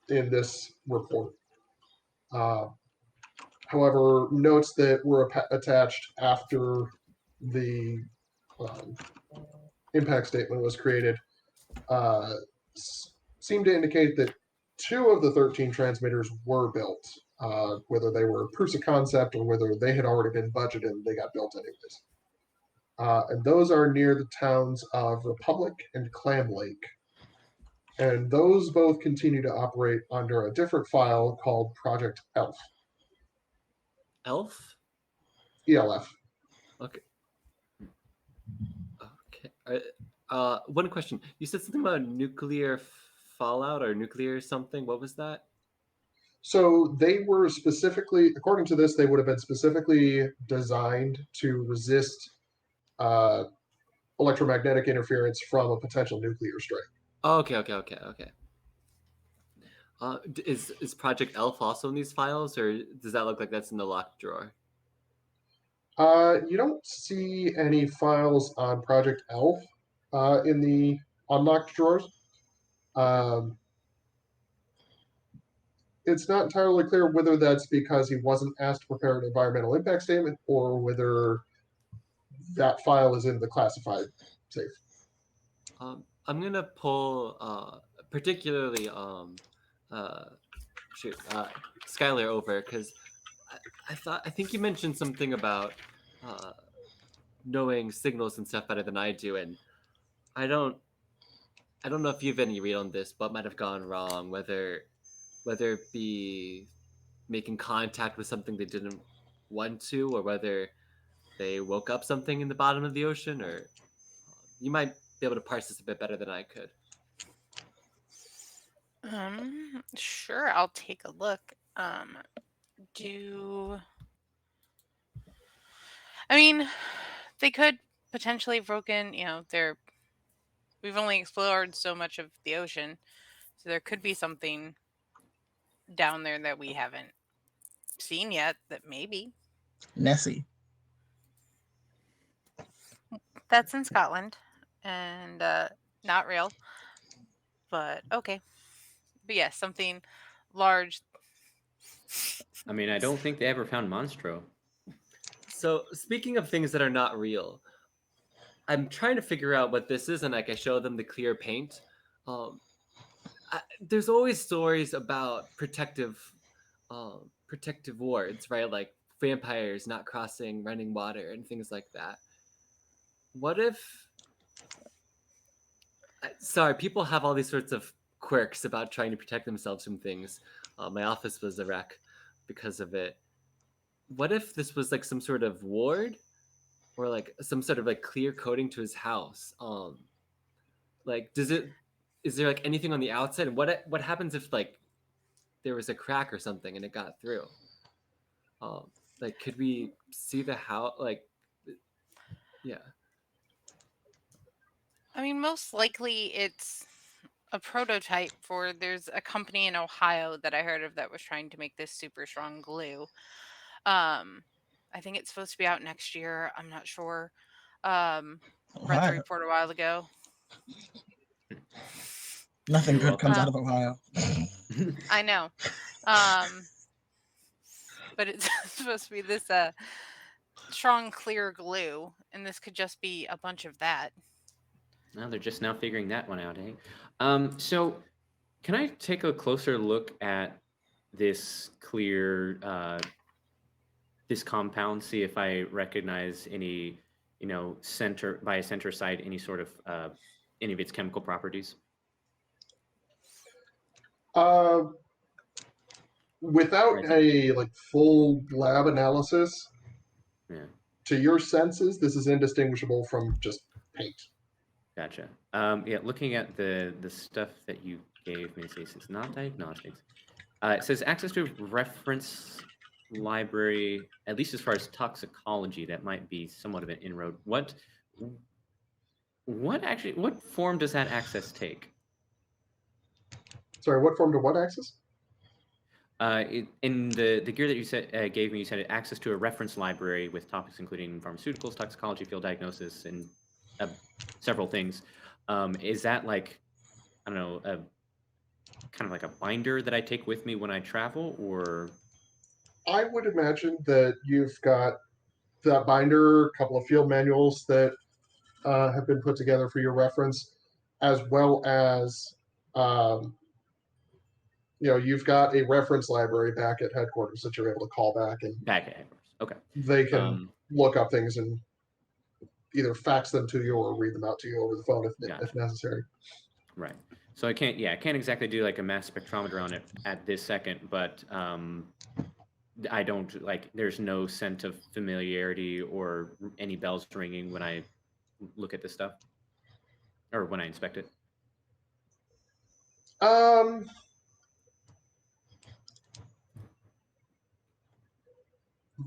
in this report. However, notes that were attached after the impact statement was created seem to indicate that 2 of the 13 transmitters were built, whether they were proofs of concept or whether they had already been budgeted and they got built anyways. And those are near the towns of Republic and Clam Lake. And those both continue to operate under a different file called Project ELF. Elf? ELF. Okay. Okay. One question. You said something about nuclear fallout or nuclear something. What was that? So they were specifically, according to this, they would have been specifically designed to resist electromagnetic interference from a potential nuclear strike. Oh, okay. Is Project Elf also in these files, or does that look like that's in the locked drawer? You don't see any files on Project Elf in the unlocked drawers. It's not entirely clear whether that's because he wasn't asked to prepare an environmental impact statement or whether that file is in the classified safe. I'm gonna pull particularly Skylar over because I think you mentioned something about knowing signals and stuff better than I do, and I don't know if you have any read on this, but might have gone wrong. Whether it be making contact with something they didn't want to, or whether they woke up something in the bottom of the ocean, or you might be able to parse this a bit better than I could. Sure, I'll take a look. They could potentially have broken, we've only explored so much of the ocean, so there could be something down there that we haven't seen yet that maybe. Nessie. That's in Scotland and not real, but okay. But yeah, something large. I mean, I don't think they ever found Monstro. So speaking of things that are not real, I'm trying to figure out what this is, and like I show them the clear paint. There's always stories about protective wards, right? Like vampires not crossing running water and things like that. What if? Sorry, people have all these sorts of quirks about trying to protect themselves from things. My office was a wreck because of it. What if this was like some sort of ward, or like some sort of like clear coating to his house? Like, is there like anything on the outside? And what happens if like there was a crack or something and it got through? Like, could we see the house? Like, yeah. I mean, most likely it's a prototype for. There's a company in Ohio that I heard of that was trying to make this super strong glue. I think it's supposed to be out next year. I'm not sure. Read the report a while ago. Nothing good comes out of Ohio. I know. But it's supposed to be this strong, clear glue, and this could just be a bunch of that. Well, they're just now figuring that one out, So, can I take a closer look at this clear, this compound? See if I recognize any, center site, any sort of any of its chemical properties. Without a full lab analysis, to your senses, this is indistinguishable from just paint. Gotcha. Looking at the stuff that you gave me, it's not diagnostics. It says access to reference library, at least as far as toxicology. That might be somewhat of an inroad. What form does that access take? Sorry, what form to what access? In the gear that you said gave me, you said access to a reference library with topics including pharmaceuticals, toxicology, field diagnosis, and several things. Is that like, I don't know, kind of like a binder that I take with me when I travel, or? I would imagine that you've got that binder, a couple of field manuals that have been put together for your reference, as well as you've got a reference library back at headquarters that you're able to call back and Back at headquarters. Okay. they can look up things and either fax them to you or read them out to you over the phone if necessary. Right. So I can't exactly do like a mass spectrometer on it at this second, but I don't like, there's no sense of familiarity or any bells ringing when I look at this stuff or when I inspect it.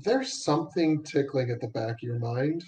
There's something tickling at the back of your mind.